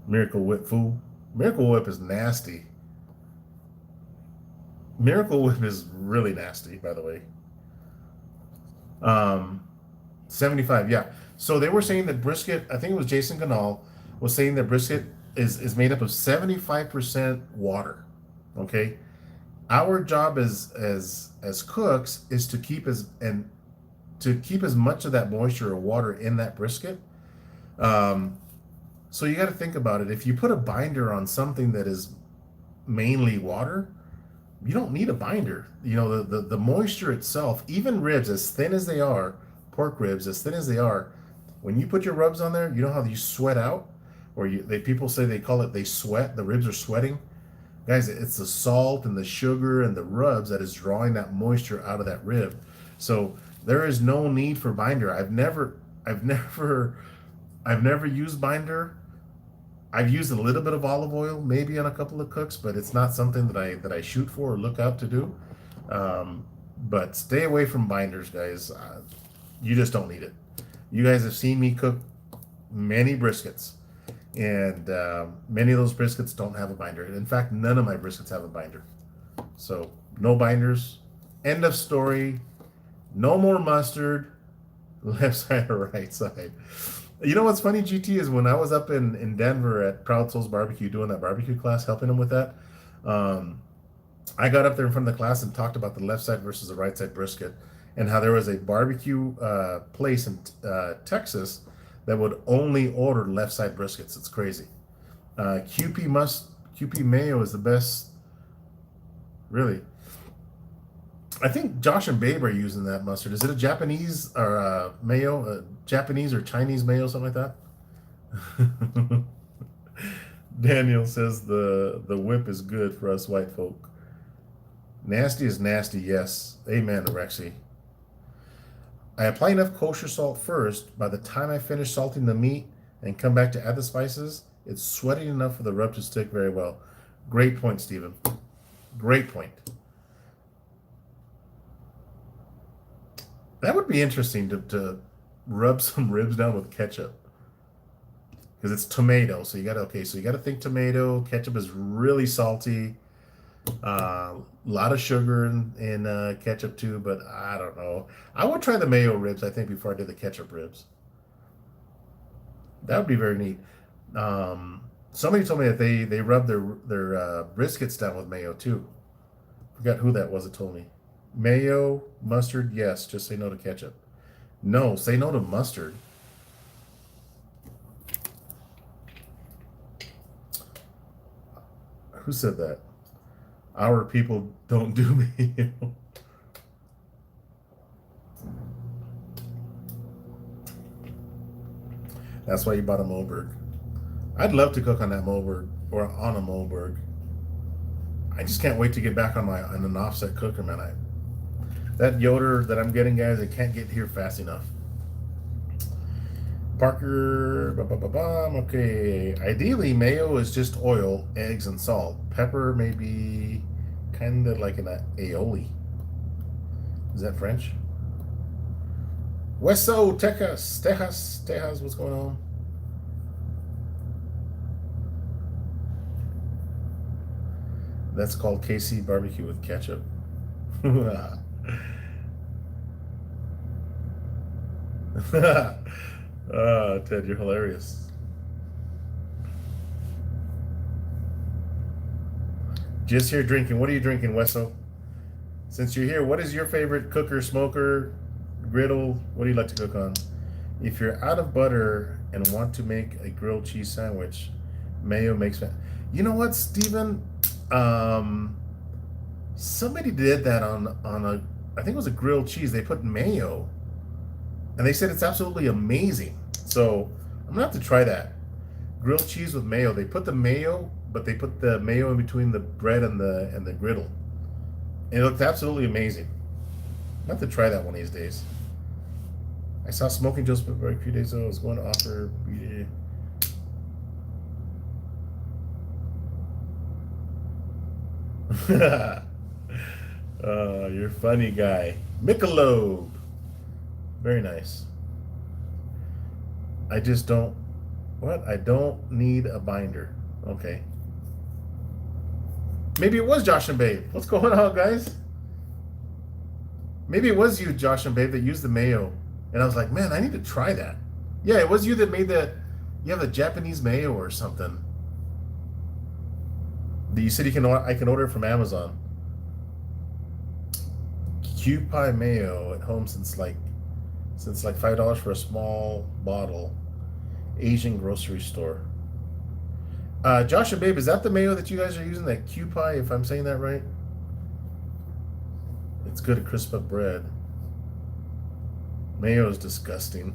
[SPEAKER 1] Miracle Whip, fool. Miracle Whip is nasty. Miracle Whip is really nasty, by the way. Um, 75, yeah. So they were saying that brisket, I think it was Jason Ganal, was saying that brisket is made up of 75% water. Okay. Our job as cooks is to keep as much of that moisture or water in that brisket. Um, so you got to think about it. If you put a binder on something that is mainly water, you don't need a binder. The moisture itself, even ribs as thin as they are, pork ribs as thin as they are, when you put your rubs on there, you know how you sweat out, or people say they sweat. The ribs are sweating, guys. It's the salt and the sugar and the rubs that is drawing that moisture out of that rib. So there is no need for binder. I've never used binder. I've used a little bit of olive oil, maybe on a couple of cooks, but it's not something that I shoot for or look out to do. But stay away from binders, guys. You just don't need it. You guys have seen me cook many briskets, and many of those briskets don't have a binder. In fact, none of my briskets have a binder. So no binders. End of story. No more mustard. Left side or right side. You know what's funny, GT, is when I was up in Denver at Proud Souls Barbecue doing that barbecue class, helping them with that, I got up there in front of the class and talked about the left side versus the right side brisket, and how there was a barbecue place in Texas that would only order left side briskets. It's crazy. QP mayo is the best, really. I think Josh and Babe are using that mustard. Is it a Japanese or mayo? Japanese or Chinese mayo, something like that? Daniel says the whip is good for us white folk. Nasty is nasty, yes. Amen, Rexy. I apply enough kosher salt first. By the time I finish salting the meat and come back to add the spices, it's sweating enough for the rub to stick very well. Great point, Stephen. Great point. That would be interesting to rub some ribs down with ketchup, because it's tomato. So you gotta think tomato. Ketchup is really salty. A lot of sugar in ketchup too, but I don't know. I would try the mayo ribs, I think, before I did the ketchup ribs. That would be very neat. Somebody told me that they rub their briskets down with mayo too. Forgot who that was that told me. Mayo, mustard, yes. Just say no to ketchup. No, say no to mustard. Who said that? Our people don't do mayo. That's why you bought a Moberg. I'd love to cook on that Moberg, or on a Moberg. I just can't wait to get back on an offset cooker, man. That Yoder that I'm getting, guys, I can't get here fast enough. Parker, okay. Ideally, mayo is just oil, eggs, and salt. Pepper may be kind of like an aioli. Is that French? Hueso, Texas, what's going on? That's called KC barbecue with ketchup. Ted, you're hilarious. Just here drinking. What are you drinking, Wesso? Since you're here, what is your favorite cooker, smoker, griddle? What do you like to cook on? If you're out of butter and want to make a grilled cheese sandwich, mayo makes it. You know what, Steven? Somebody did that on a, I think it was a grilled cheese. They put mayo, and they said it's absolutely amazing. So I'm gonna have to try that. Grilled cheese with mayo. They put the mayo, but they put the mayo in between the bread and the griddle. And it looked absolutely amazing. I'm gonna have to try that one of these days. I saw Smoking Joe's for a few days ago. I was going to offer. You're a funny guy. Michelob. Very nice. I just don't. What? I don't need a binder. Okay. Maybe it was Josh and Babe. What's going on, guys? Maybe it was you, Josh and Babe, that used the mayo. And I was like, man, I need to try that. Yeah, it was you that made that. You have the Japanese mayo or something. You said I can order it from Amazon. Pie mayo at home since like $5 for a small bottle. Asian grocery store. Josh and Babe, is that the mayo that you guys are using? That Pie, if I'm saying that right? It's good to crisp up bread. Mayo is disgusting.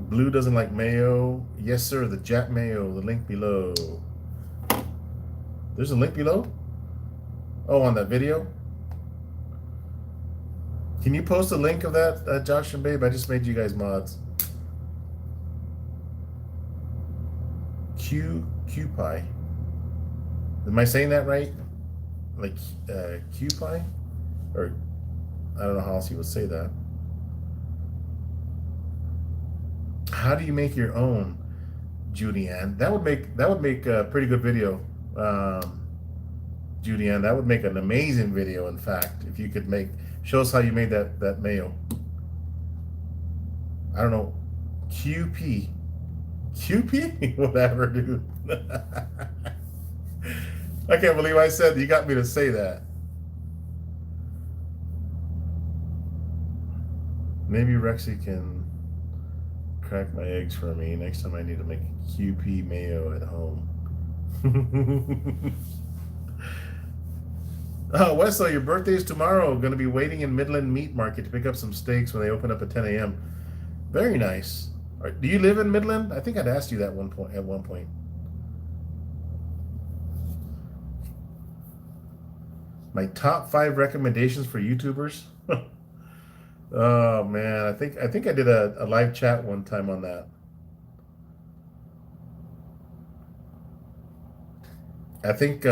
[SPEAKER 1] Blue doesn't like mayo. Yes, sir. The Jap mayo. The link below. There's a link below? Oh, on that video? Can you post a link of that, Josh and Babe? I just made you guys mods. Pie. Am I saying that right? Like Pie? Or I don't know how else you would say that. How do you make your own, Judy Ann? That would make a pretty good video. Judy Ann, that would make an amazing video. In fact, if you could show us how you made that mayo. I don't know, QP, whatever, dude. I can't believe I said you got me to say that. Maybe Rexy can crack my eggs for me next time I need to make QP mayo at home. Oh, Wesley, your birthday is tomorrow. Going to be waiting in Midland Meat Market to pick up some steaks when they open up at 10 a.m. Very nice. Do you live in Midland? I think I'd asked you that at one point. My top 5 recommendations for YouTubers. Oh man, I think I did a live chat one time on that. I think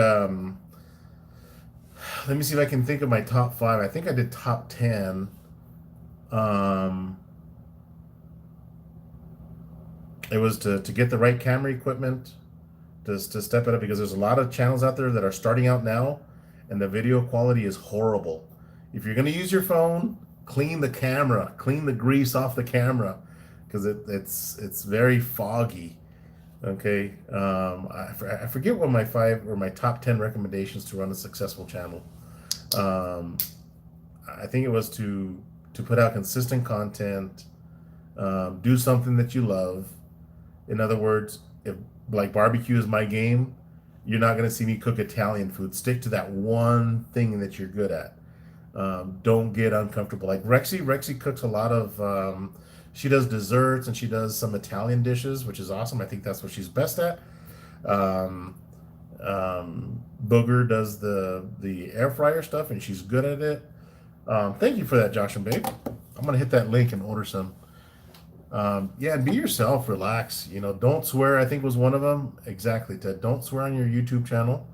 [SPEAKER 1] let me see if I can think of my top 5. I think I did top 10. It was to get the right camera equipment, to step it up, because there's a lot of channels out there that are starting out now and the video quality is horrible. If you're going to use your phone, clean the camera, clean the grease off the camera, because it's very foggy. Okay, I forget what my 5 or my top 10 recommendations to run a successful channel. I think it was to put out consistent content, do something that you love. In other words, if like barbecue is my game, you're not going to see me cook Italian food. Stick to that one thing that you're good at. Don't get uncomfortable. Like Rexy cooks a lot of, she does desserts and she does some Italian dishes, which is awesome. I think that's what she's best at. Booger does the air fryer stuff and she's good at it. Thank you for that, Josh and Babe. I'm going to hit that link and order some. Yeah, and be yourself, relax. Don't swear, I think was one of them. Exactly, Ted. Don't swear on your YouTube channel.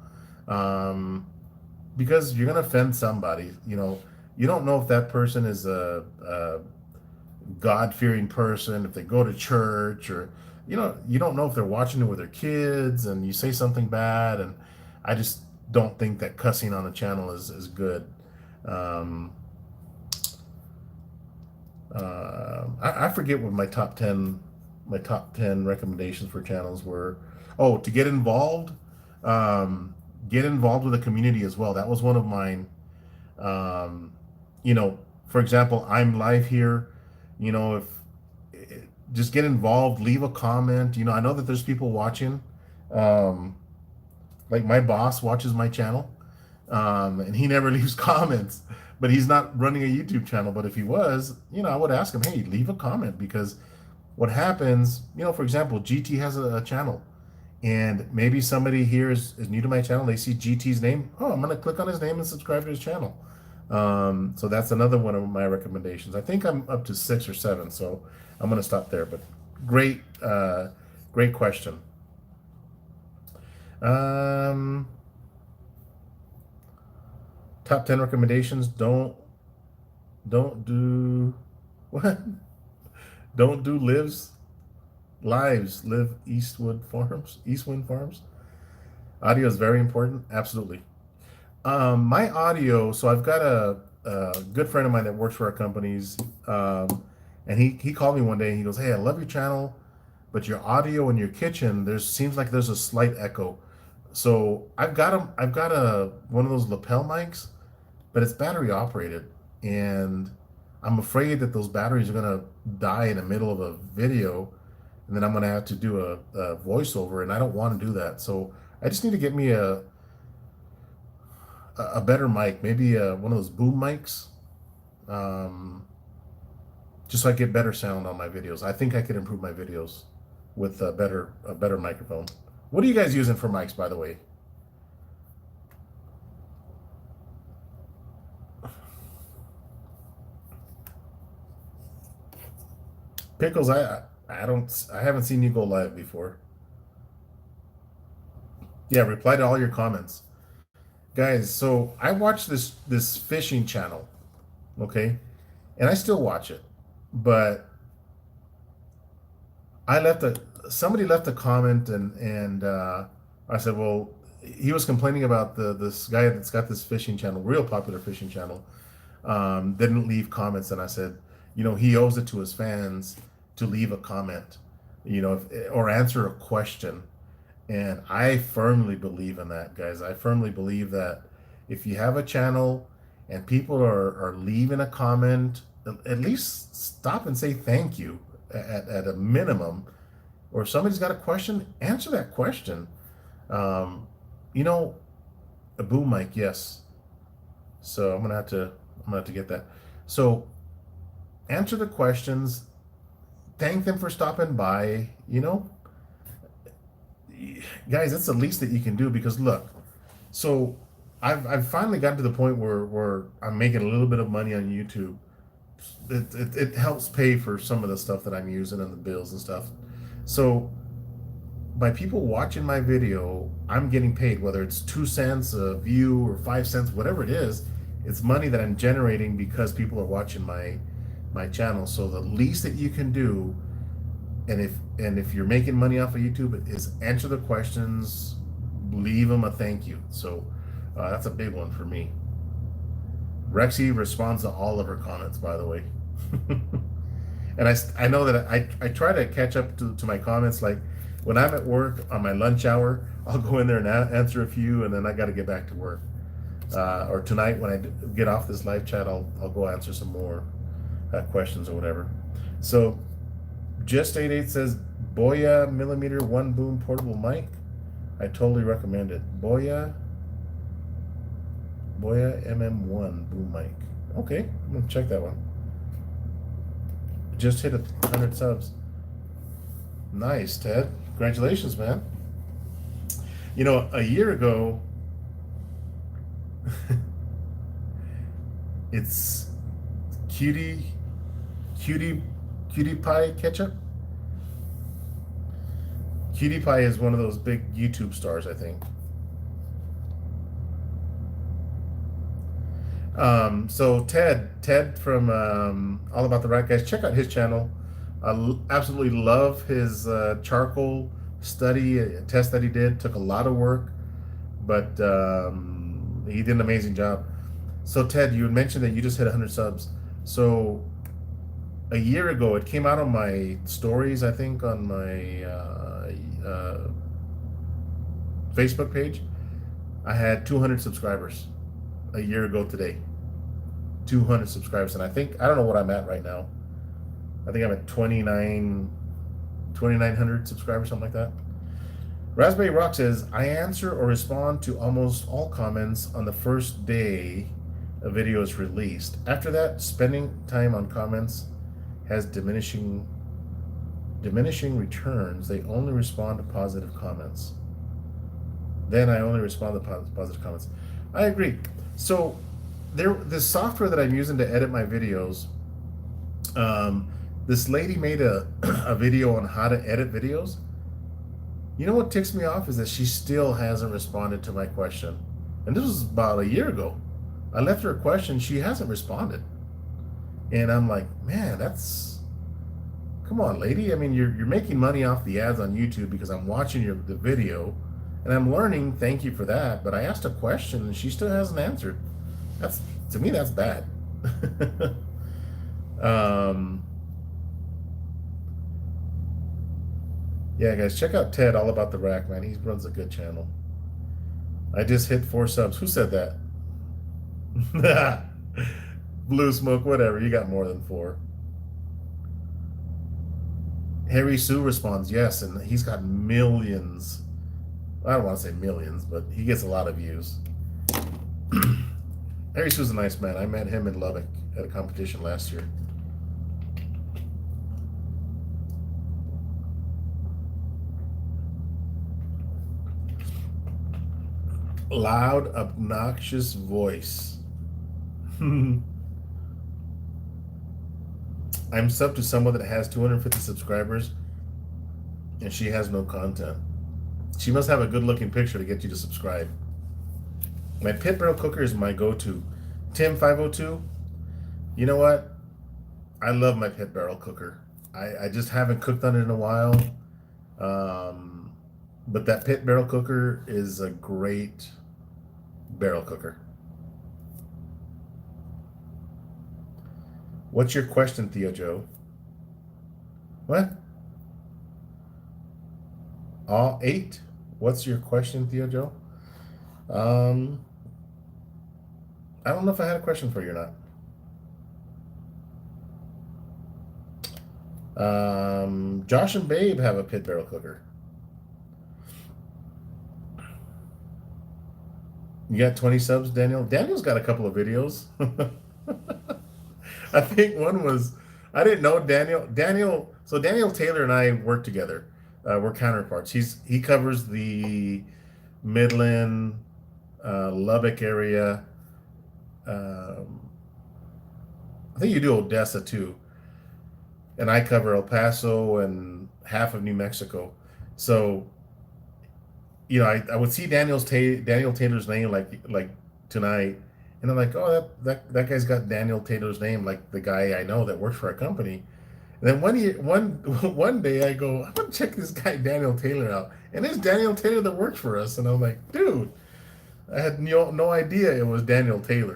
[SPEAKER 1] Because you're going to offend somebody. You don't know if that person is a God-fearing person, if they go to church, or you don't know if they're watching it with their kids and you say something bad. And I just don't think that cussing on a channel is good. I forget what my top 10 recommendations for channels were. Oh, to get involved with the community as well. That was one of mine. For example, I'm live here. If just get involved, leave a comment. I know that there's people watching. Like my boss watches my channel, and he never leaves comments. But he's not running a YouTube channel. But if he was, I would ask him, hey, leave a comment, because what happens, for example, GT has a channel And maybe somebody here is new to my channel. They see GT's name. Oh, I'm gonna click on his name and subscribe to his channel. So that's another one of my recommendations. I think I'm up to 6 or 7, so I'm gonna stop there. But great, great question. Um, Top 10 recommendations. Don't do what? Don't do live Eastwind Farms. Audio is very important. Absolutely. My audio. So I've got a good friend of mine that works for our companies, and he called me one day and he goes, "Hey, I love your channel, but your audio in your kitchen seems like there's a slight echo." So I've got a one of those lapel mics, but it's battery operated, and I'm afraid that those batteries are gonna die in the middle of a video, and then I'm gonna have to do a voiceover, and I don't want to do that. So I just need to get me a better mic, maybe one of those boom mics, um, just so I get better sound on my videos. I think I could improve my videos with a better microphone. What are you guys using for mics, by the way? Pickles, I haven't seen you go live before. Yeah, reply to all your comments. Guys, so I watch this fishing channel, okay? And I still watch it. But I left a somebody left a comment, and I said, well, he was complaining about this guy that's got this fishing channel, real popular fishing channel, didn't leave comments, and I said, he owes it to his fans to leave a comment, or answer a question. And I firmly believe in that, guys. I firmly believe that if you have a channel and people are leaving a comment, at least stop and say thank you at a minimum. Or if somebody's got a question, answer that question. Um, you know, a boom mic, yes. So I'm gonna have to get that. So answer the questions, thank them for stopping by. Guys, that's the least that you can do, because look, so I've finally gotten to the point where I'm making a little bit of money on YouTube. It helps pay for some of the stuff that I'm using and the bills and stuff. So by people watching my video, I'm getting paid, whether it's 2 cents a view or 5 cents, whatever it is. It's money that I'm generating because people are watching my channel. So the least that you can do, and if you're making money off of YouTube, is answer the questions, leave them a thank you. So that's a big one for me. Rexy responds to all of her comments, by the way. And I know that I try to catch up to my comments. Like when I'm at work on my lunch hour, I'll go in there and answer a few, and then I got to get back to work. Or tonight when I get off this live chat, I'll go answer some more questions or whatever. So Just 88 says Boya millimeter 1 boom portable mic. I totally recommend it. Boya MM1 boom mic. Okay, I'm gonna check that one. Just hit 100 subs. Nice, Ted. Congratulations, man. A year ago, it's cutie pie ketchup. Cutie Pie is one of those big YouTube stars, I think. So Ted from All About the Rat Guys, check out his channel. I absolutely love his charcoal study test that he did. Took a lot of work, but he did an amazing job. So Ted, you had mentioned that you just hit 100 subs. So a year ago, it came out on my stories, I think, on my Facebook page. I had 200 subscribers a year ago today. 200 subscribers, and I don't know what I'm at right now. I think I'm at 2,900 subscribers, something like that. Raspberry Rock says, I answer or respond to almost all comments on the first day a video is released. After that, spending time on comments has diminishing diminishing returns. They only respond to positive comments. Then I only respond to positive comments. I agree. So the software that I'm using to edit my videos, this lady made a video on how to edit videos. You know what ticks me off is that she still hasn't responded to my question. And this was about a year ago. I left her a question, she hasn't responded. And I'm like, man, come on, lady. I mean, you're making money off the ads on YouTube because I'm watching the video and I'm learning. Thank you for that. But I asked a question and she still hasn't answered. To me, that's bad. Yeah, guys, check out Ted, All About the Rack, man. He runs a good channel. I just hit 4 subs. Who said that? Blue Smoke, whatever. You got more than 4. Harry Sue responds, yes, and he's got millions. I don't want to say millions, but he gets a lot of views. Harry Sue's a nice man. I met him in Lubbock at a competition last year. Loud, obnoxious voice. I'm sub to someone that has 250 subscribers and she has no content. She must have a good looking picture to get you to subscribe. My pit barrel cooker is my go-to. Tim502, you know what? I love my pit barrel cooker. I just haven't cooked on it in a while. But that pit barrel cooker is a great barrel cooker. What's your question, Theo Joe? What? All 8? What's your question, Theo Joe? I don't know if I had a question for you or not. Josh and Babe have a pit barrel cooker. You got 20 subs, Daniel? Daniel's got a couple of videos. I think one was, I didn't know so Daniel Taylor and I work together. We're counterparts. He covers the Midland, Lubbock area. I think you do Odessa too. And I cover El Paso and half of New Mexico. So, you know, I would see Daniel Taylor's name like tonight, and I'm like, oh, that guy's got Daniel Taylor's name, like the guy I know that works for our company. And then one day I go, I'm gonna check this guy Daniel Taylor out, and it's Daniel Taylor that works for us, and I'm like, dude, I had no idea it was Daniel Taylor.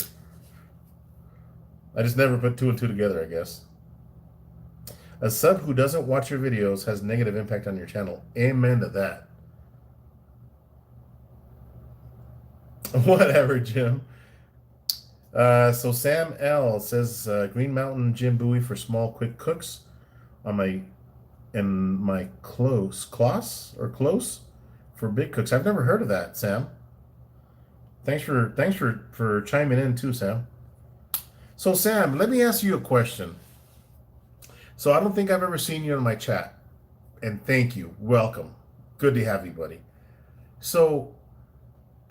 [SPEAKER 1] I just never put 2 and 2 together, I guess. A sub who doesn't watch your videos has negative impact on your channel. Amen to that. Whatever, Jim. So Sam L says Green Mountain Jim Bowie for small quick cooks on my close for big cooks. I've never heard of that, Sam. Thanks for chiming in too, Sam. So Sam, let me ask you a question. So I don't think I've ever seen you in my chat, and thank you. Welcome. Good to have you, buddy. So,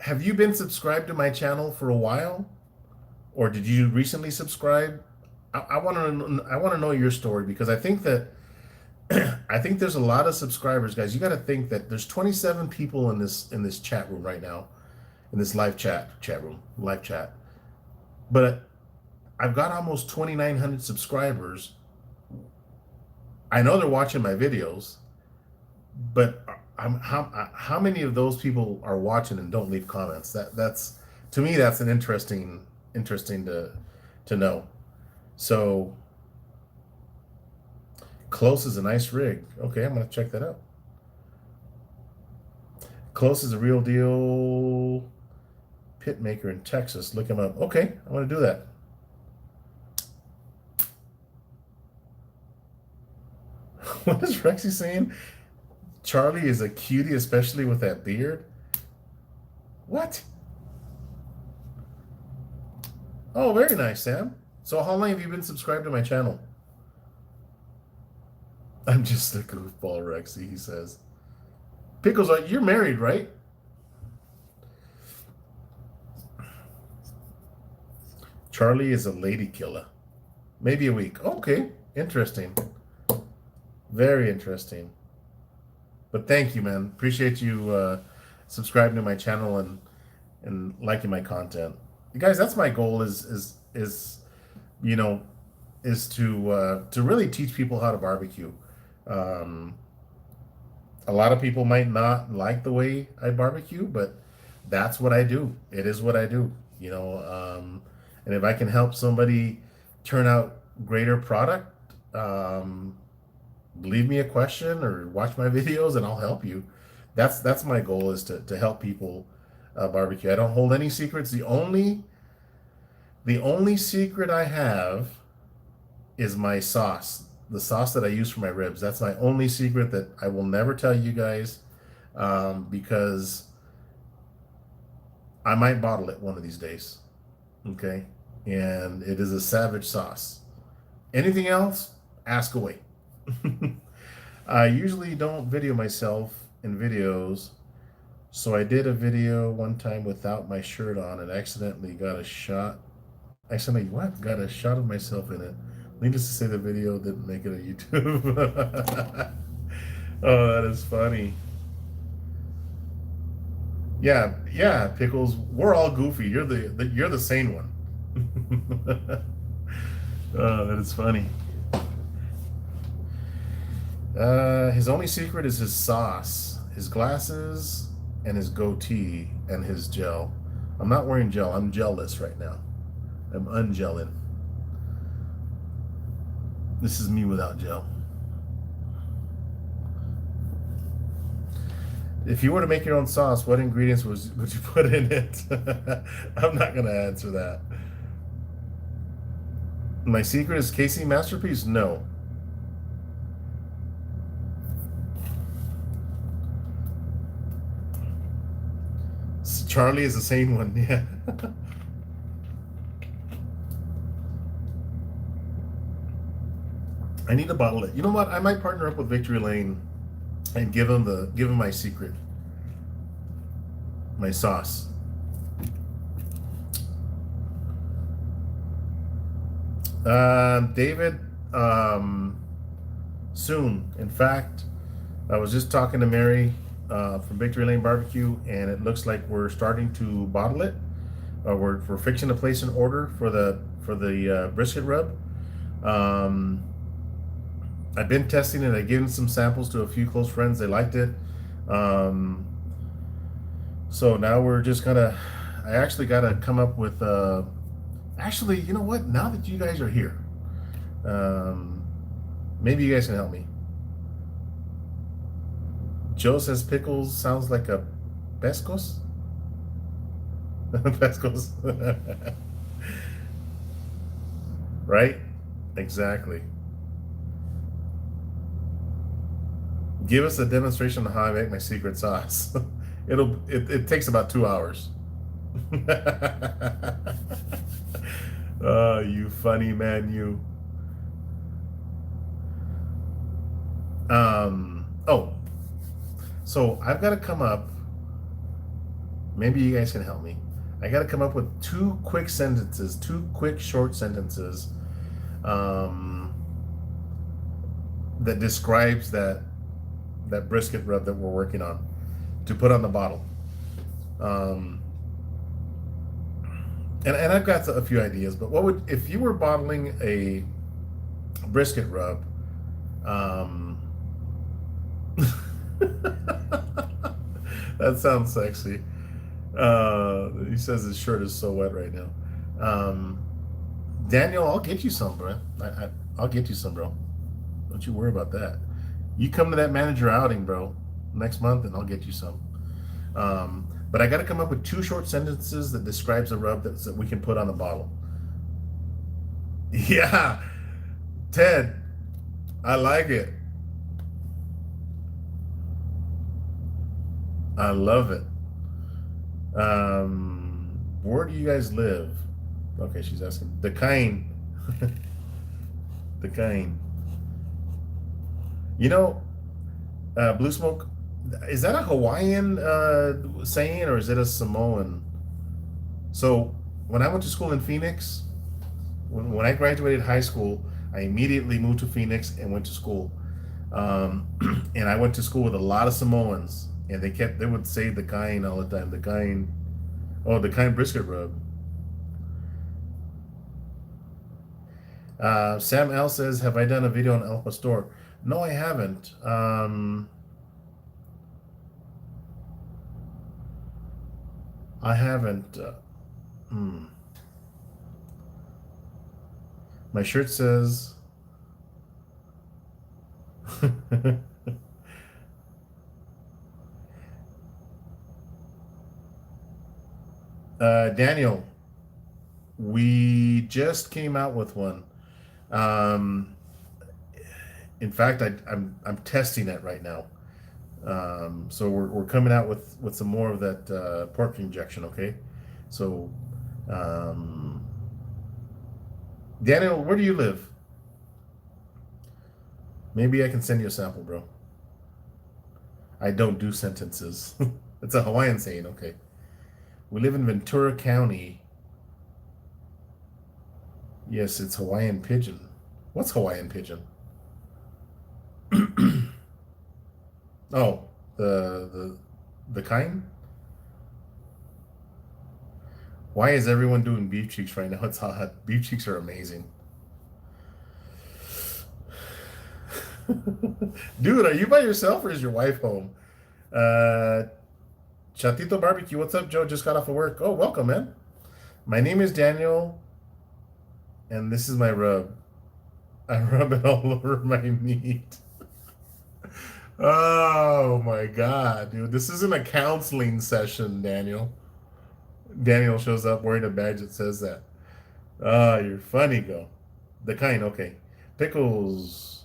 [SPEAKER 1] have you been subscribed to my channel for a while, or did you recently subscribe? I want to know your story, because I think that I think there's a lot of subscribers, guys. You got to think that there's 27 people in this chat room right now, in this live chat room, but I've got almost 2,900 subscribers. I know they're watching my videos, but how many of those people are watching and don't leave comments? That's to me, that's an interesting to know. So Close is a nice rig. Okay, I'm gonna check that out. Close is a real deal pit maker in Texas. Look him up. Okay, I'm gonna do that. What is Rexy saying? Charlie is a cutie, especially with that beard. What? Oh, very nice, Sam. So how long have you been subscribed to my channel? I'm just a goofball, Rexy, he says. Pickles, you're married, right? Charlie is a lady killer. Maybe a week. Okay, interesting. Very interesting. But thank you, man. Appreciate you subscribing to my channel and liking my content. You guys, that's my goal is you know is to really teach people how to barbecue. Um, a lot of people might not like the way I barbecue, but that's what I do. It is what I do. And if I can help somebody turn out greater product, leave me a question or watch my videos and I'll help you. That's my goal, is to help people barbecue. I don't hold any secrets. The only secret I have is my sauce, the sauce that I use for my ribs. That's my only secret that I will never tell you guys, because I might bottle it one of these days. Okay, and it is a savage sauce. Anything else, ask away. I usually don't video myself in videos, so I did a video one time without my shirt on and accidentally got a shot. Accidentally what? Got a shot of myself in it. Needless to say, the video didn't make it on YouTube. Oh, that is funny. Yeah, yeah, Pickles. We're all goofy. You're the sane one. Oh, that is funny. His only secret is his sauce, his glasses, and his goatee, and his gel. I'm not wearing gel. I'm gelless right now. I'm ungelling. This is me without gel. If you were to make your own sauce, what ingredients would you put in it? I'm not going to answer that. My secret is KC Masterpiece? No. Charlie is the same one, yeah. I need to bottle it. You know what? I might partner up with Victory Lane and give him my secret, my sauce. David, soon. In fact, I was just talking to Mary from Victory Lane Barbecue, and it looks like we're starting to bottle it. We're fixing to place an order for the brisket rub. I've been testing it. I've given some samples to a few close friends. They liked it. So now we're just gonna. I actually got to come up with. Actually, you know what? Now that you guys are here, maybe you guys can help me. Joe says Pickles sounds like a pescos. Pescos. Right? Exactly. Give us a demonstration of how I make my secret sauce. It takes about 2 hours. Oh, you funny man, you. Oh, so I've got to come up. Maybe you guys can help me. I got to come up with two quick short sentences, that describes that brisket rub that we're working on, to put on the bottle. And I've got a few ideas, but if you were bottling a brisket rub, that sounds sexy. He says his shirt is so wet right now. Daniel, I'll get you some, bro. I'll get you some, bro. Don't you worry about that. You come to that manager outing, bro, next month, and I'll get you some. But I got to come up with two short sentences that describes a rub that we can put on the bottle. Yeah, Ted, I like it. I love it. Where do you guys live? Okay, she's asking. The kind. The kind. You know, blue smoke, is that a Hawaiian saying or is it a Samoan? So when I went to school in Phoenix, when I graduated high school, I immediately moved to Phoenix and went to school. And I went to school with a lot of Samoans, and they would say the kind all the time. The kind, oh, the kind brisket rub. Sam L says, "Have I done a video on El Pastor?" No, I haven't. I haven't. Hmm. My shirt says. Daniel, we just came out with one. Um, in fact, I'm testing it right now. So we're coming out with some more of that pork injection. Okay, so um, Daniel, where do you live? Maybe I can send you a sample, bro. I don't do sentences. It's a Hawaiian saying. Okay, we live in Ventura County. Yes, it's Hawaiian pigeon. What's Hawaiian pigeon? Oh, the kind? Why is everyone doing beef cheeks right now? It's hot. Beef cheeks are amazing. Dude, are you by yourself or is your wife home? Uh, Chatito Barbecue, what's up, Joe? Just got off of work. Oh, welcome, man. My name is Daniel, and this is my rub. I rub it all over my meat. Oh my God, dude. This isn't a counseling session, Daniel. Daniel shows up wearing a badge that says that. Ah, you're funny, go. The kind, okay. Pickles.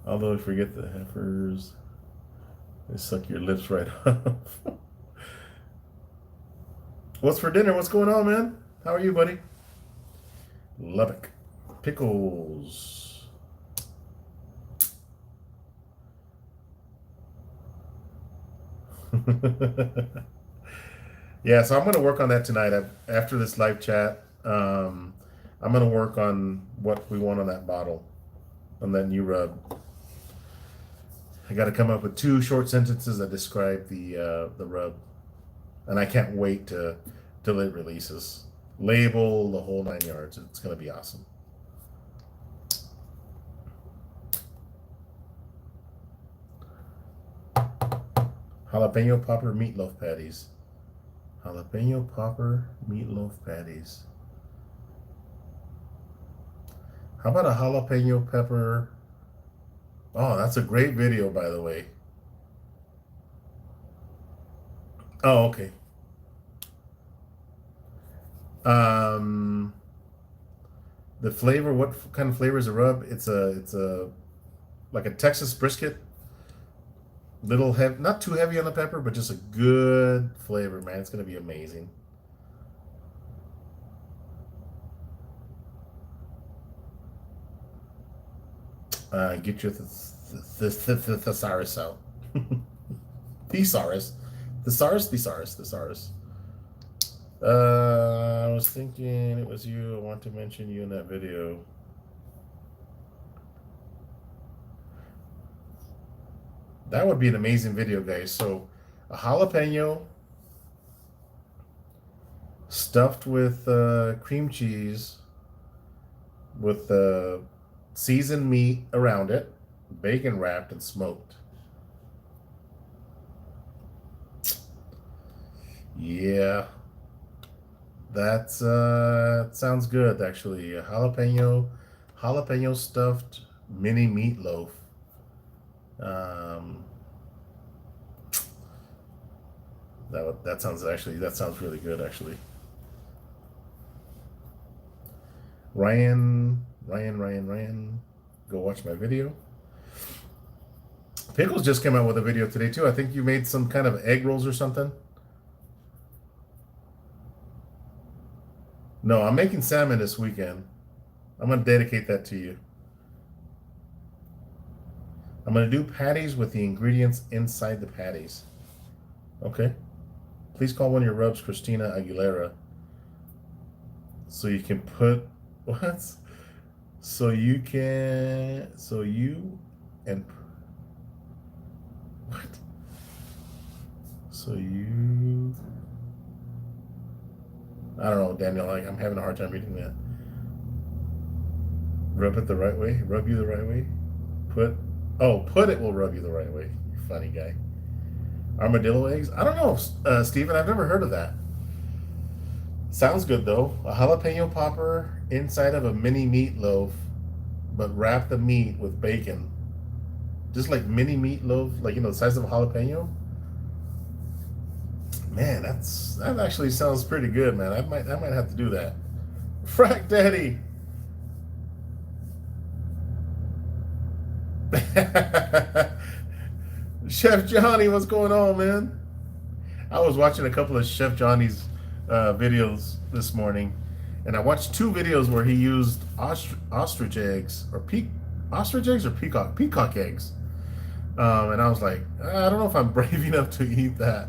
[SPEAKER 1] Although forget the heifers. They suck your lips right off. What's for dinner? What's going on, man? How are you, buddy? Lubbock. Pickles. Yeah, so I'm going to work on that tonight after this live chat. I'm going to work on what we want on that bottle, on that new rub. I got to come up with 2 short sentences that describe the rub, and I can't wait till it releases. Label the whole 9 yards. It's going to be awesome. Jalapeno popper meatloaf patties. Jalapeno popper meatloaf patties. How about a jalapeno pepper? Oh, that's a great video, by the way. Oh, okay. Um, the flavor, what kind of flavor is a rub? It's a like a Texas brisket. Little heavy, not too heavy on the pepper, but just a good flavor, man. It's gonna be amazing. Get your thesaurus out. Thesaurus. Thesaurus. I was thinking it was you. I want to mention you in that video. That would be an amazing video, guys. So, a jalapeno stuffed with cream cheese with seasoned meat around it, bacon wrapped and smoked. Yeah, that's sounds good actually. A jalapeno stuffed mini meatloaf. Um, that sounds really good actually. Ryan, go watch my video. Pickles just came out with a video today too. I think you made some kind of egg rolls or something. No, I'm making salmon this weekend. I'm gonna dedicate that to you. I'm gonna do patties with the ingredients inside the patties. Okay. Please call one of your rubs Christina Aguilera so you can put what? So you and what? So you I don't know, Daniel. I'm having a hard time reading that. Rub it the right way. Rub you the right way. Put put it will rub you the right way. You funny guy. Armadillo eggs. I don't know, Steven. I've never heard of that. Sounds good though. A jalapeno popper inside of a mini meatloaf, but wrap the meat with bacon. Just like mini meatloaf, like the size of a jalapeno. Man, that actually sounds pretty good, man. I might have to do that. Frack Daddy. Chef Johnny, what's going on, man? I was watching a couple of Chef Johnny's videos this morning, and I watched two videos where he used ostrich eggs ostrich eggs or peacock eggs, and I was like, I don't know if I'm brave enough to eat that,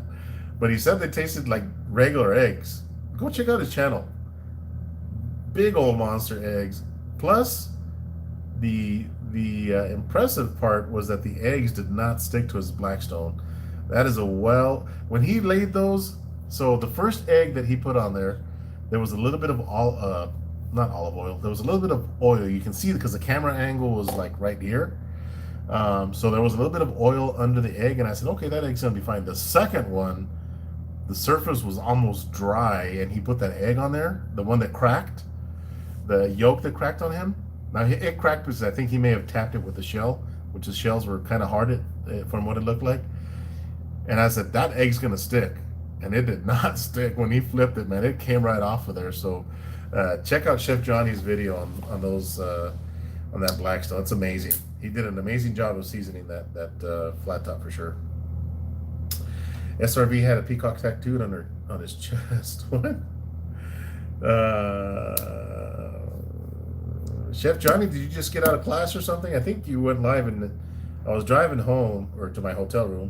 [SPEAKER 1] but he said they tasted like regular eggs. Go check out his channel. Big old monster eggs. Plus, the impressive part was that the eggs did not stick to his Blackstone. That is when he laid those. So the first egg that he put on there was a little bit of not olive oil. There was a little bit of oil. You can see because the camera angle was like right here. So there was a little bit of oil under the egg, and I said, okay, that egg's gonna be fine. The second one, the surface was almost dry, and he put that egg on there, the one that cracked, the yolk that cracked on him. Now it cracked because I think he may have tapped it with the shell, which the shells were kind of hard from what it looked like. And I said that egg's gonna stick, and it did not stick when he flipped it, man. It came right off of there. So check out Chef Johnny's video on those on that Blackstone. It's amazing. He did an amazing job of seasoning that flat top for sure. SRV had a peacock tattooed on his chest. What? Chef Johnny, did you just get out of class or something? I think you went live, and I was driving home or to my hotel room,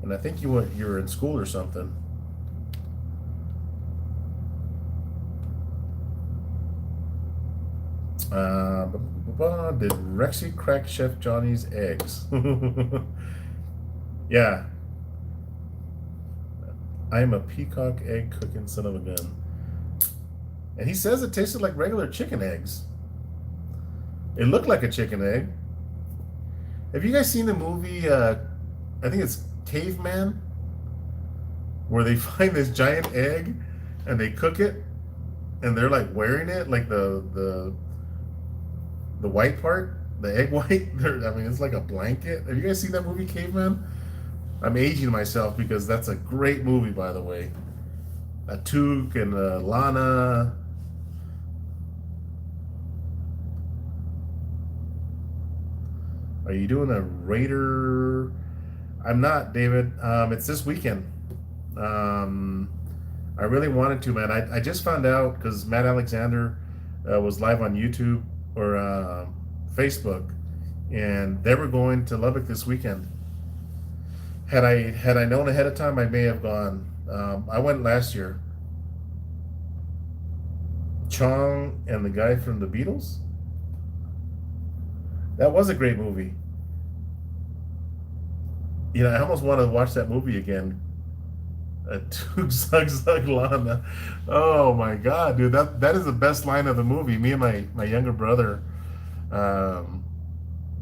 [SPEAKER 1] and I think you were in school or something. Did Rexy crack Chef Johnny's eggs? Yeah, I am a peacock egg cooking son of a gun. And he says it tasted like regular chicken eggs. It looked like a chicken egg. Have you guys seen the movie, I think it's Caveman, where they find this giant egg and they cook it and they're like wearing it, like the white part, the egg white. I mean, it's like a blanket. Have you guys seen that movie, Caveman? I'm aging myself because that's a great movie, by the way. Atuk and Lana. Are you doing a Raider? I'm not, David. It's this weekend. I really wanted to, man. I just found out because Matt Alexander was live on YouTube or Facebook, and they were going to Lubbock this weekend. Had I known ahead of time, I may have gone. I went last year. Chong and the guy from the Beatles. That was a great movie. I almost want to watch that movie again. Tug Zug Zug Lana. Oh my God, dude, that is the best line of the movie. Me and my younger brother,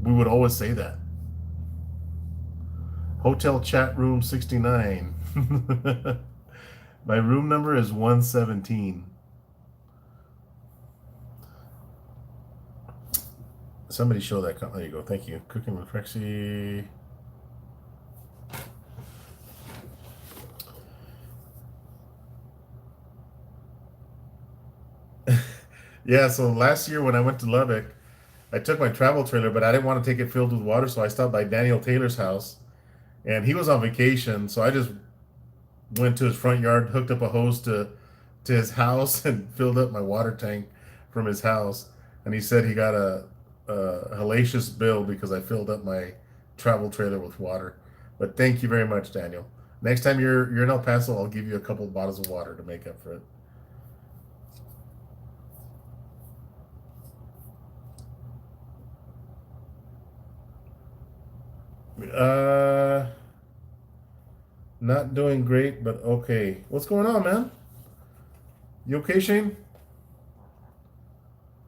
[SPEAKER 1] we would always say that. Hotel chat room 69. My room number is 117. Somebody show that. There you go. Thank you. Cooking with Rexy. Yeah, so last year when I went to Lubbock, I took my travel trailer, but I didn't want to take it filled with water, so I stopped by Daniel Taylor's house, and he was on vacation, so I just went to his front yard, hooked up a hose to his house and filled up my water tank from his house, and he said he got a hellacious bill because I filled up my travel trailer with water. But thank you very much, Daniel. Next time you're in El Paso, I'll give you a couple of bottles of water to make up for it. Uh, Not doing great, but okay. What's going on, man? You okay, Shane?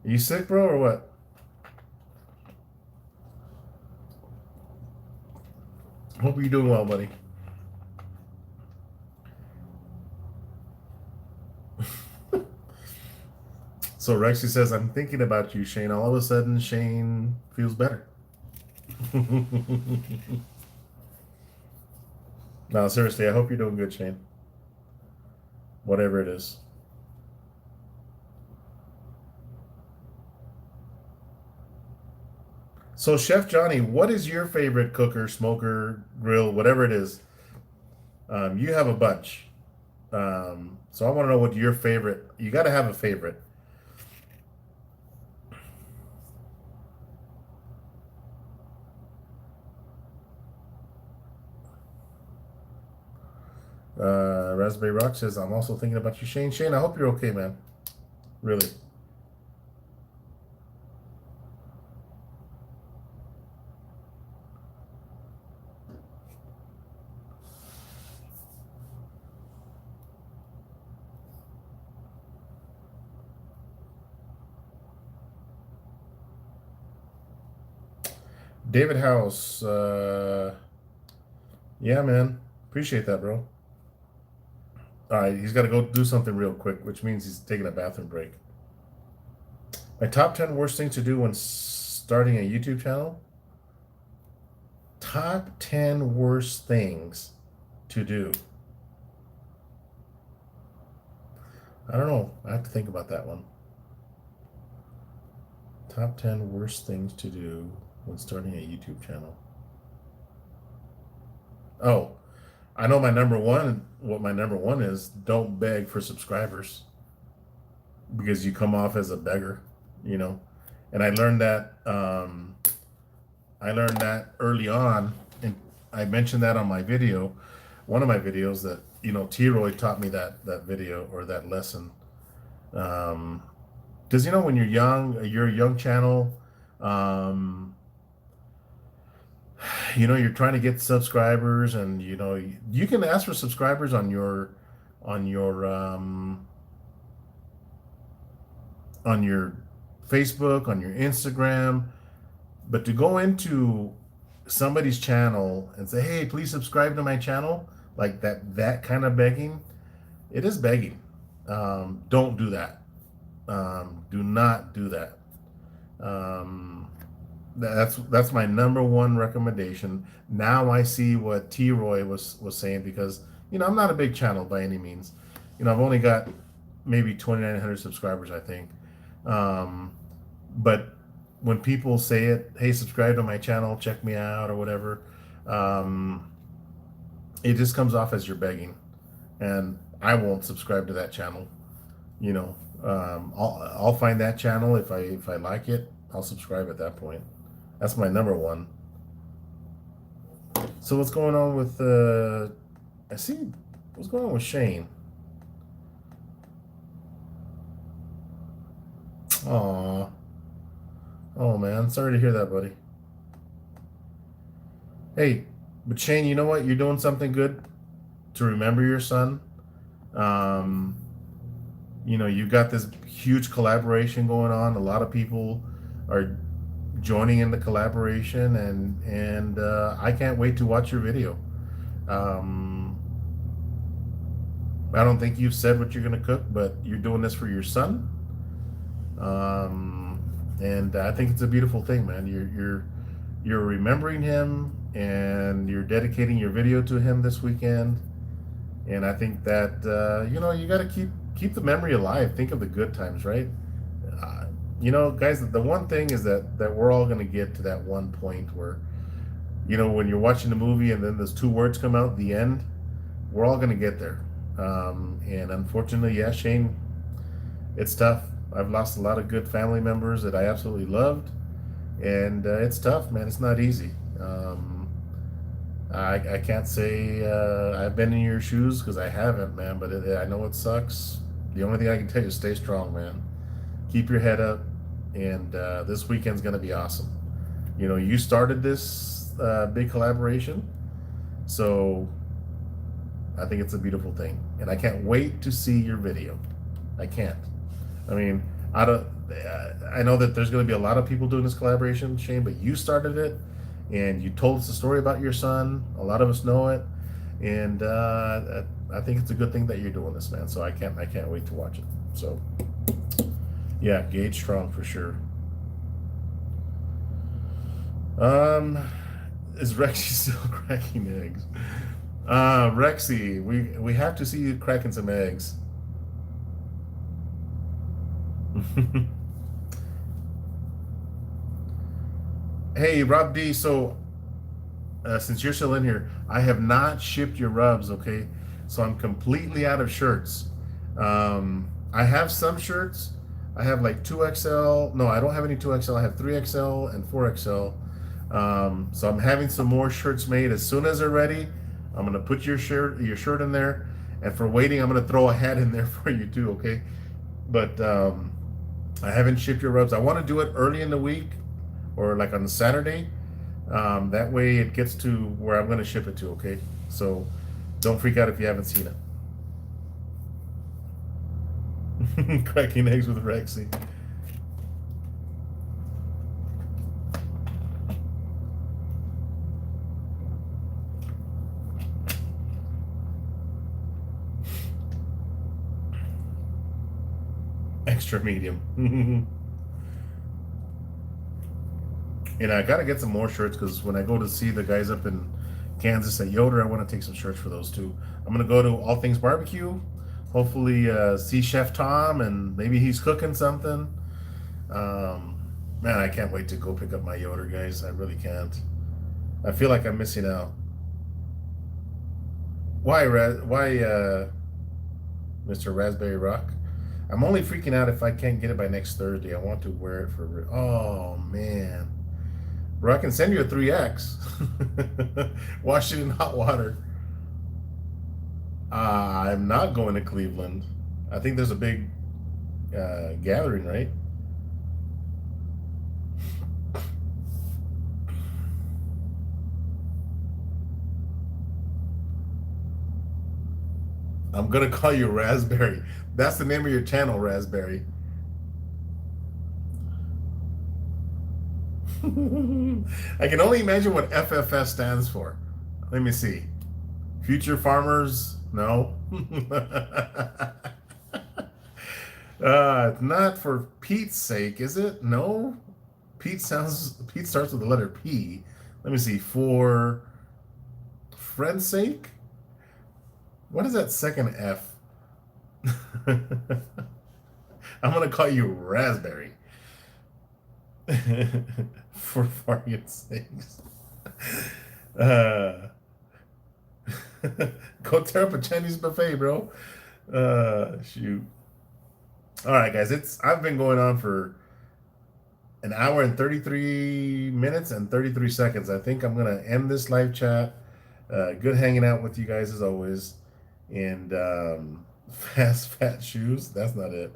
[SPEAKER 1] Are you sick, bro, or what? Hope you're doing well, buddy. So Rexy says, I'm thinking about you, Shane. All of a sudden, Shane feels better. No, seriously, I hope you're doing good, Shane. Whatever it is. So, Chef Johnny, what is your favorite cooker, smoker, grill, whatever it is? You have a bunch. So I want to know what your favorite. You got to have a favorite. Raspberry Rock says, I'm also thinking about you, Shane. Shane, I hope you're okay, man. Really. David House. Yeah, man. Appreciate that, bro. All right, he's got to go do something real quick, which means he's taking a bathroom break. My top 10 worst things to do when starting a YouTube channel. Top 10 worst things to do. I don't know. I have to think about that one. Top 10 worst things to do when starting a YouTube channel. Oh, I know my number one. What my number one is: don't beg for subscribers because you come off as a beggar, you know. And I learned that. I learned that early on, and I mentioned that on my video, one of my videos that T-Roy taught me that video or that lesson. Because when you're a young channel. You're trying to get subscribers, and you can ask for subscribers on your on your Facebook, on your Instagram, but to go into somebody's channel and say, hey, please subscribe to my channel, like that kind of begging, it is begging. Don't do that. Do not do that. That's my number one recommendation. Now I see what T-Roy was saying, because I'm not a big channel by any means. I've only got maybe 2,900 subscribers, I think. But when people say it, hey, subscribe to my channel, check me out, or whatever, it just comes off as you're begging, and I won't subscribe to that channel. I'll find that channel if I like it. I'll subscribe at that point. That's my number one. So what's going on with I see what's going on with Shane. Aw. Oh man, sorry to hear that, buddy. Hey, but Shane, you know what? You're doing something good to remember your son. Um, you've got this huge collaboration going on. A lot of people are joining in the collaboration, and I can't wait to watch your video. Um, I don't think you've said what you're going to cook, but you're doing this for your son, and I think it's a beautiful thing, man. You're remembering him, and you're dedicating your video to him this weekend, and I think that you got to keep the memory alive. Think of the good times, right? Guys, the one thing is that we're all going to get to that one point where, when you're watching the movie and then those two words come out, the end, we're all going to get there. And unfortunately, yeah, Shane, it's tough. I've lost a lot of good family members that I absolutely loved, and it's tough, man. It's not easy. I can't say I've been in your shoes because I haven't, man. But I know it sucks. The only thing I can tell you is stay strong, man. Keep your head up, and this weekend's gonna be awesome. You know, you started this big collaboration, so I think it's a beautiful thing, and I can't wait to see your video. I can't. I mean, I don't. I know that there's going to be a lot of people doing this collaboration, Shane, but you started it, and you told us a story about your son. A lot of us know it, and I think it's a good thing that you're doing this, man. So I can't wait to watch it. So, yeah, Gage Strong for sure. Um, is Rexy still cracking eggs? Rexy, we have to see you cracking some eggs. Hey, Rob D. So, since you're still in here, I have not shipped your rubs. Okay, so I'm completely out of shirts. I have some shirts. I have like 2XL. No, I don't have any 2XL. I have 3XL and 4XL. So I'm having some more shirts made. As soon as they're ready, I'm gonna put your shirt in there. And for waiting, I'm gonna throw a hat in there for you too. Okay, but I haven't shipped your rubs. I want to do it early in the week or like on Saturday. That way it gets to where I'm going to ship it to, okay? So don't freak out if you haven't seen it. Cracking eggs with Rexy. Extra medium. And I gotta get some more shirts because when I go to see the guys up in Kansas at Yoder, I want to take some shirts for those too. I'm gonna go to All Things Barbecue, hopefully see Chef Tom, and maybe he's cooking something. Man, I can't wait to go pick up my Yoder, guys. I really can't. I feel like I'm missing out. Why, Mr. Raspberry Rock? I'm only freaking out if I can't get it by next Thursday. I want to wear it for. Oh man. Bro, I can send you a 3X. Wash it in hot water. I'm not going to Cleveland. I think there's a big gathering, right? I'm gonna call you Raspberry. That's the name of your channel, Raspberry. I can only imagine what FFS stands for. Let me see. Future Farmers? No. Not for Pete's sake, is it? No. Pete starts with the letter P. Let me see. For friend's sake? What is that second F? I'm gonna call you Raspberry. For argument's sakes. Uh, Go tear up a Chinese buffet, bro. Shoot. All right, guys. I've been going on for an hour and 33 minutes and 33 seconds. I think I'm gonna end this live chat. Good hanging out with you guys as always. And fast fat shoes. That's not it.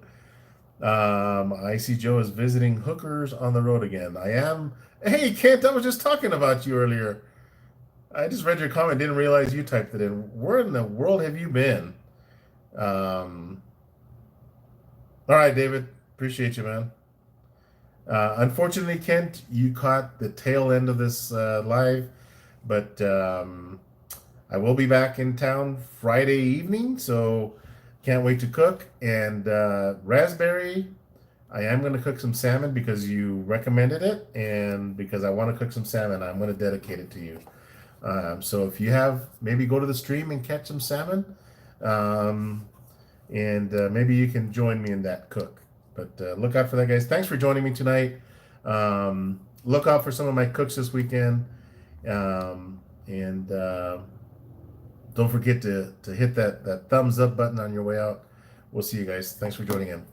[SPEAKER 1] I see Joe is visiting hookers on the road again. I am. Hey, Kent, I was just talking about you earlier. I just read your comment, didn't realize you typed it in. Where in the world have you been? All right, David. Appreciate you, man. Unfortunately, Kent, you caught the tail end of this live, but I will be back in town Friday evening, so can't wait to cook. And Raspberry, I am going to cook some salmon because you recommended it, and because I want to cook some salmon, I'm going to dedicate it to you. So if you have, maybe go to the stream and catch some salmon, and maybe you can join me in that cook. But look out for that, guys. Thanks for joining me tonight. Look out for some of my cooks this weekend. And Don't forget to hit that thumbs up button on your way out. We'll see you guys. Thanks for joining in.